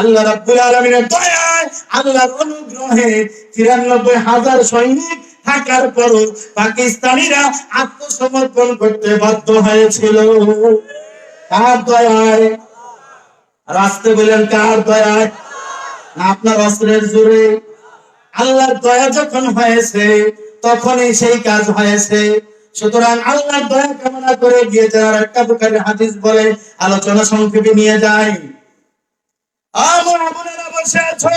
আল্লাহ রাব্বুল আলামিনের দয়ায়, আল্লাহর অনুগ্রহে 93,000 সৈনিক থাকার পরও পাকিস্তানিরা আত্মসমর্পণ করতে বাধ্য হয়েছিল। কার দয়ায়? রাস্তে বলেন, কার দয়ায়? আপনার অস্ত্রের জোরে? আল্লাহর দয়া যখন হয়েছে তখনই সেই কাজ হয়েছে। সুতরাং আল্লাহর দয়া কামনা করে গিয়ে যারা একটা বুখারী হাদিস বলে, আলোচনা সংক্ষেপে নিয়ে যায়। আমার বোনেরা বসে আছো,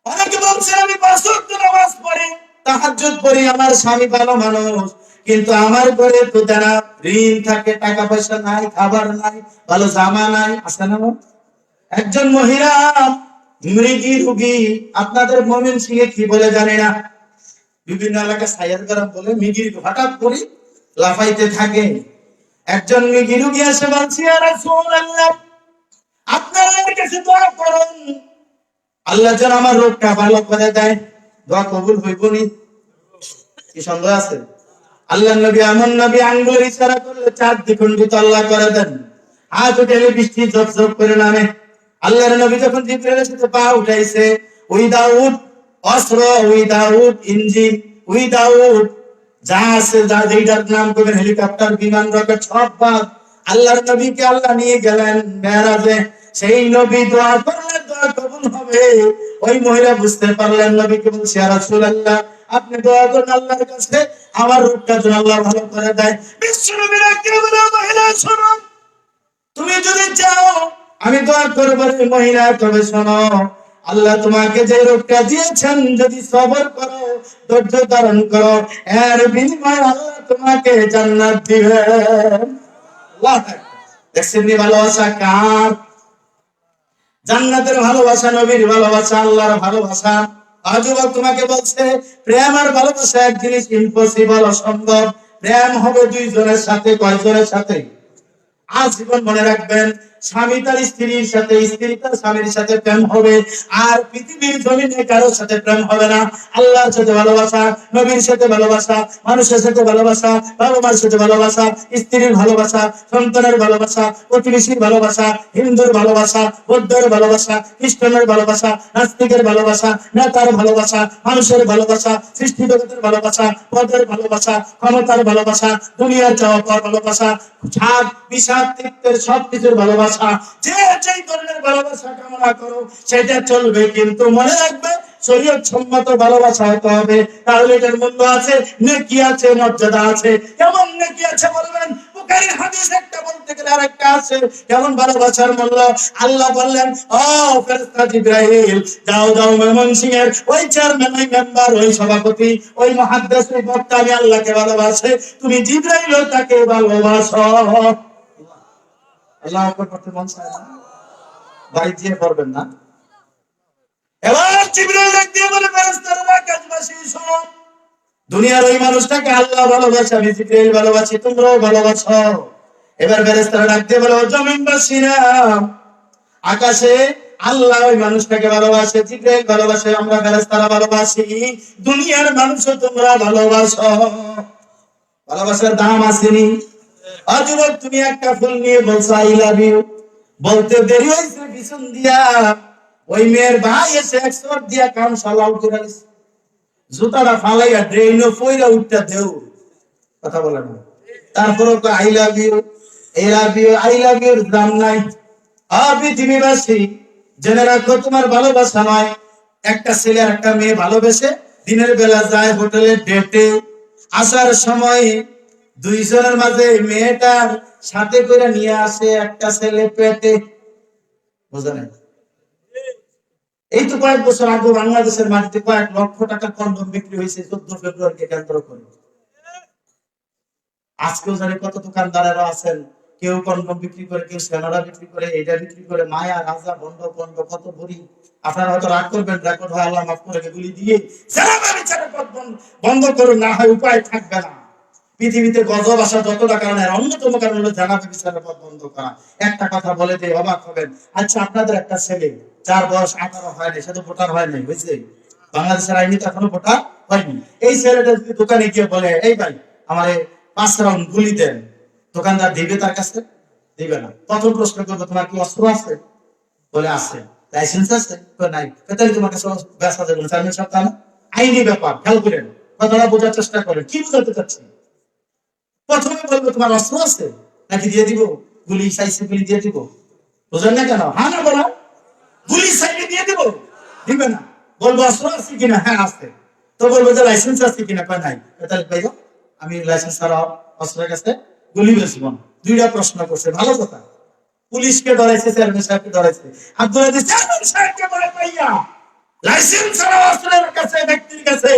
অনেকে বলছে আমি 5 ওয়াক্ত নামাজ পড়ি, তাহাজ্জুদ পড়ি, আমার স্বামী ভালো মানুষ, কিন্তু আমার ঘরে তো যারা ঋণ থাকে, টাকা পয়সা নাই, খাবার নাই, ভালো জামা নাই, আছে না? একজন মহিলা মৃগী রোগী, আপনাদের ময়মনসিংহে কি বলে জানি না, বিভিন্ন এলাকায় সাইয়ার গরম বলে, মৃগী হঠাৎ করে লাফাইতে থাকে। একজন মৃগী রোগী এসে বলছে, ইয়া রাসূলুল্লাহ, আপনারা আমার কাছে দোয়া করুন, আল্লাহ যেন আমার রোগটা ভালো করে দেয়। দোয়া কবুল হইবনি? কি সন্দেহ আছে? আল্লাহর নবী এমন নবী, আঙ্গুলের ইশারা করলে 4 দ্বিখণ্ডিত আল্লাহ করে দেন, হাত উঠেলে বৃষ্টি ঝপঝপ করে নামে। আল্লাহর নবী যখন জিবরাইলের সাথে পা উঠাইছে, উইদাউট অস্ত্র, উইদাউট ইঞ্জিন, উইদাউট যা আছে, যা যেটার নাম করবেন হেলিকপ্টার, বিমান, রকেট, সব বাদ, আল্লাহর নবীকে আল্লাহ নিয়ে গেলেন মেরাজে। সেই নবী দোয়া করলে দোয়া কবুল হবে। ওই মহিলা বুঝতে পারলেন, নবীকে বলছে, ইয়া রাসূলুল্লাহ, আপনি দোয়া করুন আল্লাহর কাছে আমার রোগটা যেন আল্লাহ ভালো করে দেয়। বিশ্বনবী ডাকতে বলে, মহিলা শোনো, তুমি যদি চাও আমি দোয়া করব রে মহিলা, তবে শোনো, আল্লাহ তোমাকে যে রোগটা দিয়েছেন, যদি সবর করো, ধৈর্য ধারণ করো, এর বিনিময়ে আল্লাহ তোমাকে জান্নাত দিবেন। আল্লাহু আকবার। দেখছেন নি ভালোবাসা কার? জান্নাতের ভালোবাসা, নবীর ভালোবাসা, আল্লাহর ভালোবাসা। যুবক তোমাকে বলছে, প্রেম আর ভালোবাসা এক জিনিস, ইম্পসিবল, অসম্ভব। প্রেম হবে 2 জনের সাথে, কয়জনের সাথে? আজীবন মনে রাখবেন, স্বামী তার স্ত্রীর সাথে, স্ত্রী তার স্বামীর সাথে প্রেম হবে। আর পৃথিবীর জমিনে কারোর সাথে প্রেম হবে না। আল্লাহর সাথে ভালোবাসা, নবীর সাথে ভালোবাসা, মানুষের সাথে ভালোবাসা, বাবা মার সাথে ভালোবাসা, স্ত্রীর ভালোবাসা, সন্তানের ভালোবাসা, প্রতিবেশীর ভালোবাসা, হিন্দুর ভালোবাসা, বৌদ্ধের ভালোবাসা, খ্রিস্টানের ভালোবাসা, নাস্তিকের ভালোবাসা, নেতার ভালোবাসা, মানুষের ভালোবাসা, সৃষ্টি জগতের ভালোবাসা, পদের ভালোবাসা, ক্ষমতার ভালোবাসা, দুনিয়ার চাওয়া পাওয়ার ভালোবাসা, স্বাদ বিষাদ তৃপ্তের সবকিছুর ভালোবাসা, যে যেই ধরনের ভালোবাসা কামনা করো সেটা চলবে, কিন্তু মনে রাখবে শরীয়ত সম্মত ভালোবাসা হতে হবে। তাহলে এটার মূল্য আছে, নেকি আছে, মর্যাদা আছে। কেমন নেকি আছে বলবেন? বুখারীর হাদিস একটা বলতে গেলে আরেকটা আছে। কেমন ভালোবাসার মূল্য? আল্লাহ বললেন, ও ফেরেশতা জিবরাইল, যাও যাও ময়মনসিংহের ওই চেয়ারম্যান, ওই মেম্বার, ওই সভাপতি, ওই মুহাদ্দিস, ওই বক্তা আমি আল্লাহকে ভালোবাসে, তুমি জিবরাইলও তাকে ভালোবাসো। আল্লাহু আকবার পড়তে মন চায় না? বাড়ি দিয়ে পড়বেন না? এবার জিবরাইল ডাক দিয়ে বলে, ফেরেশতারা কাজবাসী শোনো, দুনিয়ার ওই মানুষটাকে আল্লাহ ভালোবাসে, আমি জিবরাইল ভালোবাসি, তোমরাও ভালোবাসো। এবার ফেরেশতারা ডাক দিয়ে বলে, ও জমিনবাসীরা, আকাশে আল্লাহ ওই মানুষটাকে ভালোবাসে, জিবরাইল ভালোবাসে, আমরা ফেরেশতারা ভালোবাসি, দুনিয়ার মানুষও তোমরা ভালোবাসো। ভালোবাসার দাম আসেনি? যুবক, তুমি একটা ফুল নিয়ে বলছো আই লাভ ইউ, বলতে দেরি হয়েছে, পিছন দিয়া ওই মেয়ের ভাই এসে এক্সপোর্ট দিয়া কাম সালাউ করে দিছে, জুতাটা ফালাইয়া ড্রেইনে পয়রা উঠটা দেও, কথা বলে না। তারপরে তো আই লাভ ইউ, এই love you, I love your দাম নাই। পৃথিবীবাসী জেনে রাখো, তোমার ভালোবাসা নয়, একটা ছেলে একটা মেয়ে ভালোবেসে দিনের বেলা যায় হোটেলে ডেটে, আসার সময় দুইজনের মাঝে মেয়েটার সাথে করে নিয়ে আসে একটা ছেলে পেটে, বুঝলেন? এই তো কয়েক বছর আগে বাংলাদেশের মাটিতে কয়েক লক্ষ টাকা কন্ডম বিক্রি হয়েছে 14 ফেব্রুয়ারিকে কেন্দ্র করে। আজকেও জানি কত দোকানদারেরা আছেন, কেউ কন্ডম বিক্রি করে, কেউ সেনারা বিক্রি করে, এটা বিক্রি করে, মায়া রাজা বন্ধ বন্ধ কত ভরি। আপনারা হয়তো রাগ করবেন, রেকর্ড হয়, আল্লাহ মাফ করে, এগুলি দিয়ে বন্ধ করুন, না হয় উপায় থাকবে না। পৃথিবীতে গজব আসা যতটা কারণ, এর অন্যতম কারণ হলো জানাবে বিচারের পথ বন্ধ করা। একটা কথা বলে দিয়ে অবাক হবেন, আচ্ছা আপনাদের একটা ছেলে যার বয়স 18 হয়নি, সে তো ভোটার হয় নাই, বুঝলে? বাংলাদেশের আইনি তো এখনো ভোটার হয়নি। এই ছেলেটা যদি দোকানে গিয়ে বলে, এই ভাই আমারে 5 রাউন্ড গুলি দেন, দোকানদার দিবে তার কাছে? দিবে না। প্রথম প্রশ্ন করবে, তোমার কি অস্ত্র আছে? বলে আছে। লাইসেন্স আছে? নাই। তাহলে তোমার কাছে বেচা যাবে না, চার্মিন সাহেব, না? আইনি ব্যাপার, খেয়াল করেন, কথাটা বোঝার চেষ্টা করেন, কি বোঝাতে চাচ্ছি। প্রথমে বলবো তোমার অস্ত্র আছে নাকি দিয়ে দিব, গুলি চাইছে গুলি দিয়ে দিব, বুঝেন না কেন? হ্যাঁ না বলো, গুলি চাইলে দিয়ে দিব, দিবে না। বলবো অস্ত্র আছে কিনা, হ্যাঁ আছে। তো বলবো যে লাইসেন্স আছে কিনা, কয় নাই। তাহলে ভাই আমি লাইসেন্স ছাড়া অস্ত্রের কাছে গুলি বেচবো না। দুইটা প্রশ্ন করছে, ভালো কথা। পুলিশকে ধরাইছে, চেয়ারম্যান সাহেবকে ধরাইছে, আব্দুল আজিজ চেয়ারম্যান সাহেবকে ধরে পাইয়া লাইসেন্স ছাড়া অস্ত্রের কাছে, ব্যক্তির কাছে,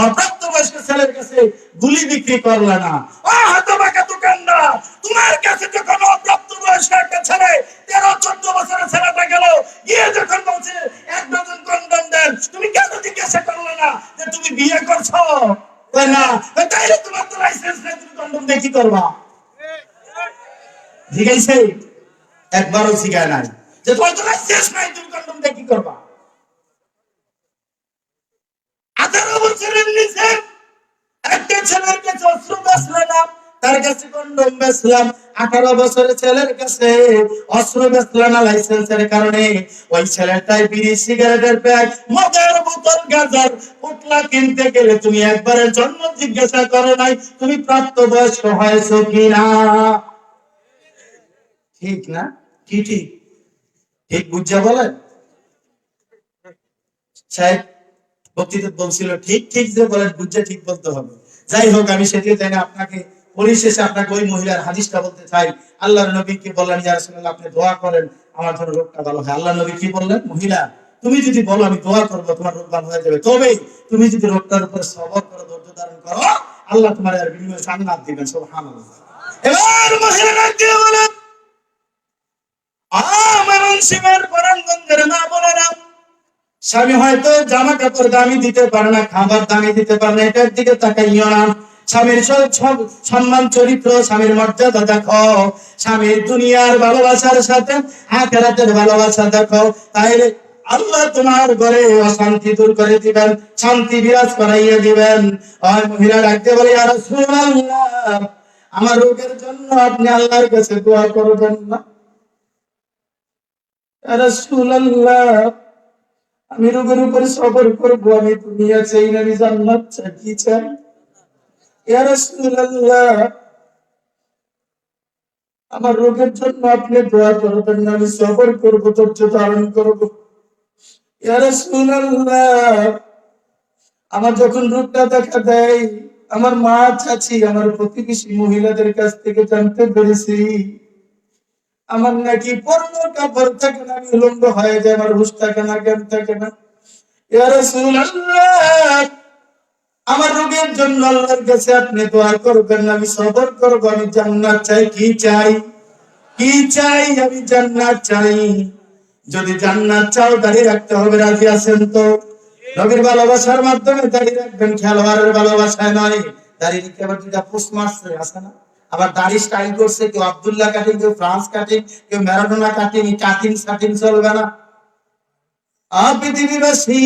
অপ্রাপ্তবয়স্ক ছেলের কাছে গুলি বিক্রি করলে না। ও হতভাগা দোকানদার, তোমার কাছে যখন অপ্রাপ্তবয়স্ক একটা ছেলে 13-14 বছরের ছেলেটা গেল, গিয়ে যখন বলছে 1 ডজন কন্ডম দেন, তুমি কেন জিজ্ঞাসা করলে না যে তুমি বিয়ে করছো? তাই না? তাইলে তোমার তো লাইসেন্স নেই, তুমি কন্ডম দিয়ে কি করবা? জিজ্ঞাসা একবারও শিখায় নাই যে তোমার তো লাইসেন্স নাই, তুমি কন্ডম দিয়ে কি করবা? 18 বছরের নিচে একটা ছেলের কাছে অস্ত্র বেচলাম, তার কাছে কন্ডম বেচলাম। 18 বছরের ছেলের কাছে অস্ত্র বেচলাম না লাইসেন্সের কারণে। ওই ছেলেটাই বিড়ি, সিগারেটের প্যাক, মদের বোতল, গাঁজার পোটলা কিনতে গেলে তুমি একবারের জন্য জিজ্ঞাসা করো নাই তুমি প্রাপ্তবয়স্ক হয়েছো কিনা। ঠিক না? কি ঠিক? ঠিক বুঝা বলেন সাহেব, বক্তৃতা বলছিল, ঠিক ঠিক যে বলেন বুঝে ঠিক বলতে হবে। যাই হোক, আমি সেদিকে যাই না, আপনাকে পরিশেষে আপনাকে ওই মহিলার হাদিসটা বলতে চাই। আল্লাহর নবী কি বললেন, ইয়া রাসূলুল্লাহ আপনি দোয়া করেন আমার জন্য রোগটা ভালো হয়। আল্লাহর নবী কি বললেন, মহিলা তুমি যদি বলো আমি দোয়া করবো তোমার রোগ ভালো হয়ে যাবে, তবে তুমি যদি রোগটার উপর সবর করো, ধৈর্য ধারণ করো, আল্লাহ তোমার এর বিনিময়ে জান্নাত দিবেন। সুবহানাল্লাহ। এবার মহিলারা কি বলেন, আমার সিমের পরাঙ্গনের মা বলেন, স্বামী হয়তো জামা কাপড় দামি দিতে পারে না, খাবার দামি দিতে পারে না, এটার দিকে তাকাইও না। স্বামীর সম্মান চরিত্র, স্বামীর মর্যাদা দেখো, স্বামীর দুনিয়ার ভালোবাসার সাথে আখিরাতের ভালোবাসা দেখো, তাইলে আল্লাহ তোমার ঘরে অশান্তি দূর করে দিবেন, শান্তি বিরাজ করাইয়া দিবেন। আর মহিলা ডাকতে বলে, ইয়া রাসূলুল্লাহ, আমার রোগের জন্য আপনি আল্লাহর কাছে দোয়া করবেন না? ইয়া রাসূলুল্লাহ, আমি রোগের উপরে সবর করবো, আমি দুনিয়া চাই না, আমি জান্নাত চাই, কি চাই? ইয়া রাসূলুল্লাহ, আমার রোগের জন্য আপনি দোয়া করবেন না, আমি সবর করবো, ধৈর্য ধারণ করবো। ইয়া রাসূলুল্লাহ, আমার যখন রোগটা দেখা দেয়, আমার মা, চাচি, আমার প্রতিবেশী মহিলাদের কাছ থেকে জানতে পেরেছি আমার নাকি পরনো কাপড় থাকে না, আমি উলঙ্গ হয়ে যায়, আমার হুঁশ থাকে না, জ্ঞান থাকে না। ইয়া রাসূলুল্লাহ, আমার রোগের জন্য আল্লাহর কাছে আপনি দোয়া করবেন না, আমি সবর করবো, আমি জান্নাত চাই। কি চাই? কি চাই? আমি জান্নাত চাই। যদি জান্নাত চাও, দাঁড়িয়ে রাখতে হবে, রাজি আছেন তো? নবীর ভালোবাসার মাধ্যমে দাঁড়িয়ে রাখবেন, খেলোয়াড়ের ভালোবাসায় নয়। দাঁড়িয়ে রেখে আবার দুটা পোস্ট মারছে, আছে না? আবার দাড়ি স্টাইল করছে, কেউ আব্দুল্লাহ কাটিং, কেউ ফ্রান্স কাটিং, কেউ ম্যারাডোনা কাটিং, কাটিং সাটিং চলবে না। পৃথিবীবাসী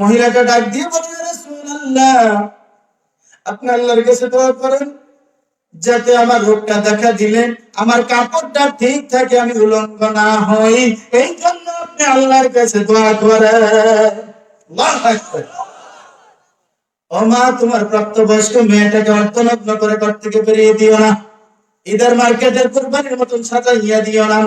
মহিলাটা ডাক দিয়ে বলে, ইয়া রাসূলুল্লাহ, আপনি আল্লাহর কাছে দোয়া করেন যাতে আমার রোগটা দেখা দিলে আমার কাপড়টা ঠিক থাকে, আমি উলঙ্গ না হই, এই জন্য আপনি আল্লাহর কাছে দোয়া করেন। আল্লাহু আকবার। ও মা, তোমার প্রাপ্তবয়স্ক মেয়েটাকে অর্থনগ্ন করে ঘর থেকে বেরিয়ে দিও না, ঈদের মার্কেটের কুরবানির মতন সাজাইয়া দিও না।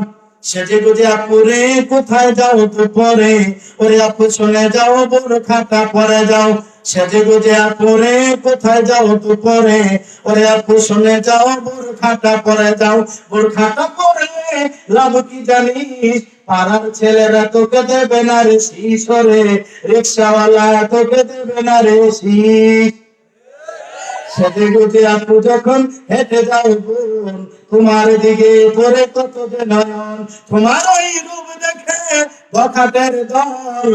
সেজে গুজে আপুরে কোথায় যাও দুপুরে, ওরে আপু শুনে যাও বোরখাটা পরে যাও। সেজে গুজে আপুরে কোথায় যাও দুপুরে, ওরে আপু শুনে যাও বোরখাটা পরে যাও। বোরখাটা পরে লাভ কি জানিস, পাড়ার ছেলেরা তোকে দেবে না রে শিশরে, রিক্সাওয়ালা তোকে দেবে না রে শীষ। সেজে গুজে আপু যখন হেঁটে যাও বোন, তোমার দিকে পরে কত যে নয়ন, তোমার ওই রূপ দেখে বখাটের দল,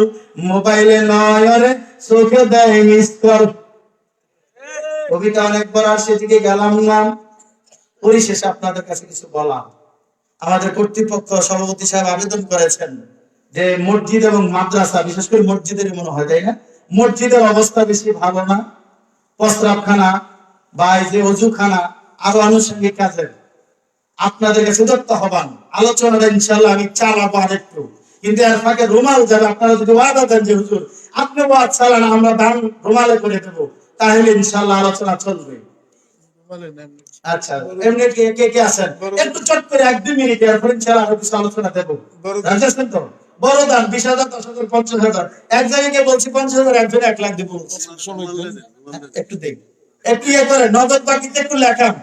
মোবাইলে নয়রে চোখে দেয় মিস কল। কবিতা অনেক বড়, সেদিকে গেলাম না। পরিশেষে আপনাদের কাছে কিছু বলা, আমাদের কর্তৃপক্ষ সভাপতি সাহেব আবেদন করেছেন যে মসজিদ এবং মাদ্রাসা, বিশেষ করে মসজিদের মনে হয়, তাই না? মসজিদের অবস্থা বেশি ভালো না, প্রস্রাবখানা বা এই যে অজুখানা, আরো আনুষঙ্গিক কাজের আপনাদের কাছে যত হবান আলোচনাটা ইনশাআল্লাহ আমি চালাবো আর একটু, কিন্তু এর ফাঁকে রুমাল যাবে। আপনারা যদি ওয়াদা দেন যে হুজুর আপনি ওয়াদ চালান, আমরা দান রুমালে করে দেবো, তাহলে ইনশাআল্লাহ আলোচনা চলবে। আচ্ছা, এমনি কে কে কে আছেন? একটু চট করে 1-2 মিনিট, এরপর ইনশাআল্লাহ আরো কিছু আলোচনা দেবো। রাজি আছেন তো? বড় দান 20,000, 10,000, 50,000, এক জায়গায় বলছি 50,000, একজনে 1 লাখ দেবো। একটু দেখ, একটু ইয়ে করে নগদ বাকিতে একটু লেখান,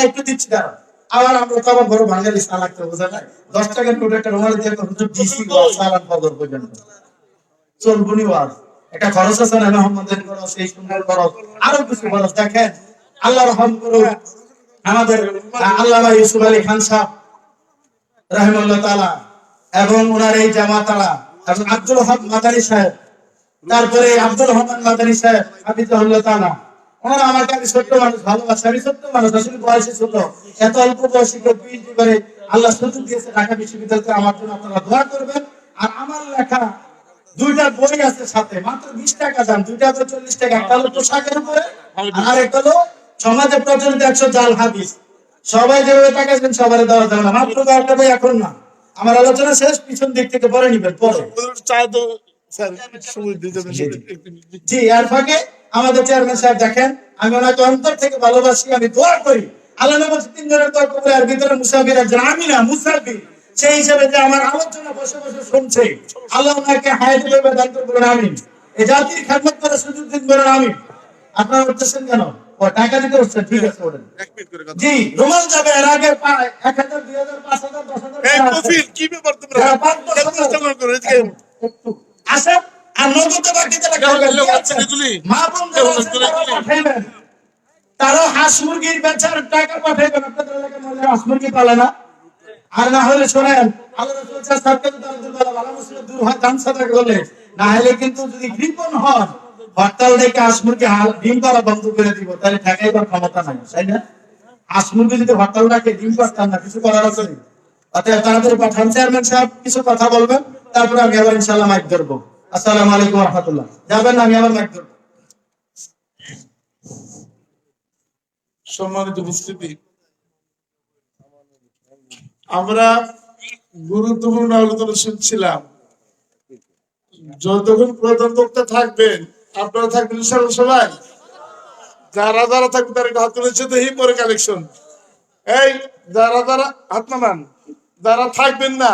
একটু দিচ্ছি দাঁড়া। আবার আমরা তো আবার বড় বাঙালি সালাক তো বোঝা যায়, 10 টাকার নোট একটা রুমালে দিয়ে ডিসি সালান বদল পর্যন্ত চলবুনি ওয়াজ। একটা খরচ আছে না, মোহাম্মদের খরচ, এই সুন্দর খরচ, আরো কিছু খরচ। দেখেন, আল্লাহ রহম করুন আমাদের আল্লামা ইউসুফ আলী খান সাহেব রাহিমাহুল্লাহ তাআলা এবং ওনার এই জামাতারা, এবং আব্দুল হক মাদানী সাহেব, তারপরে আব্দুল রহমান মাদানী সাহেব হাফিজাহুল্লাহ তাআলা। ওনারা আমাকে, আমি ছোট্ট মানুষ, ভালোবাসে, আমি ছোট্ট মানুষ, আসলে বয়সে ছোট, এত অল্প বয়সে পিএইচডি করে আল্লাহ সুযোগ দিয়েছে ঢাকা বিশ্ববিদ্যালয়ে। আমার জন্য আপনারা দোয়া করবেন। আর আমার লেখা 2টা বই আছে সাথে, মাত্র 20 টাকা দাম, 2টা 40 টাকা। একটা হলো পোশাকের উপরে, আর একটা হলো সমাজে প্রচলিত 100 জাল হাদিস। সবাই যেভাবে টাকা দেন সবাই দেওয়া যাবে না, মাত্র 2টা বই এখন না। আমার আলোচনা শেষ, পিছন দিক থেকে পরে নিবেন পরে। জি, আর ফাঁকে আমাদের চেয়ারম্যান সাহেব দেখেন, আমি ওনাকে অন্তর থেকে ভালোবাসি, আমি দোয়া করি আল্লাহ নবী 3 জনের দোয়া কবুল, আর ভিতরে মুসাফির একজন, আমি না মুসাফির, সেই হিসেবে যে আমার আলোচনা বসে বসে শুনছে, আল্লাহ ওনাকে হায়াত দেবে, দান করবেন, আমিন। এই জাতির খেদমত করে সুযোগ দিন, বলেন আমিন। আপনারা উঠতেছেন কেন? ও টাকা দিতে উঠছেন, ঠিক আছে ওঠেন। জি, রুমাল যাবে, এর আগে 1,000, 2,000, 5,000, 10,000 এই কফিল কি ব্যাপার তোমরা আসেন। আর নগদে বাকিতে টাকা মা বোনদের পাঠাইবেন, তারা হাঁস মুরগির বেচার টাকা পাঠাইবেন। আপনাদের এলাকায় মনে হাঁস মুরগি পালে না? আর না হলে শোনেন, আল্লাহ রাসূল সাল্লাল্লাহু আলাইহি ওয়াসাল্লাম দূর হয় দান সাদকা করলে, না হলে কিন্তু যদি কৃপণ হন হরতাল দেখে আসমুরকে ডিম করা বন্ধ করে দিব, তাহলে ঠেকাইবার ক্ষমতা নাই, তাই না? আসমুরকে যদি হরতাল রাখে ডিম করতাম না, কিছু করার আছে না। অতএব তাড়াতাড়ি পাঠান। চেয়ারম্যান সাহেব কিছু কথা বলবেন, তারপরে আমি আবার ইনশাল্লাহ মাইক ধরবো। আসসালামু আলাইকুম রহমতুল্লাহ। যাবেন না, আমি আবার মাইক ধরবো। সম্মানিত উপস্থিতি, আমরা গুরুত্বপূর্ণ আলোচনা শুনছিলাম। যতক্ষণ প্রধান বক্তা থাকবেন, আপনারা থাকবেন ইনশাআল্লাহ সবাই। যারা যারা থাকবেন তারা একটু হাত তুলেছে, দেখি পরে কালেকশন। এই যারা যারা হাত নামান, যারা থাকবেন না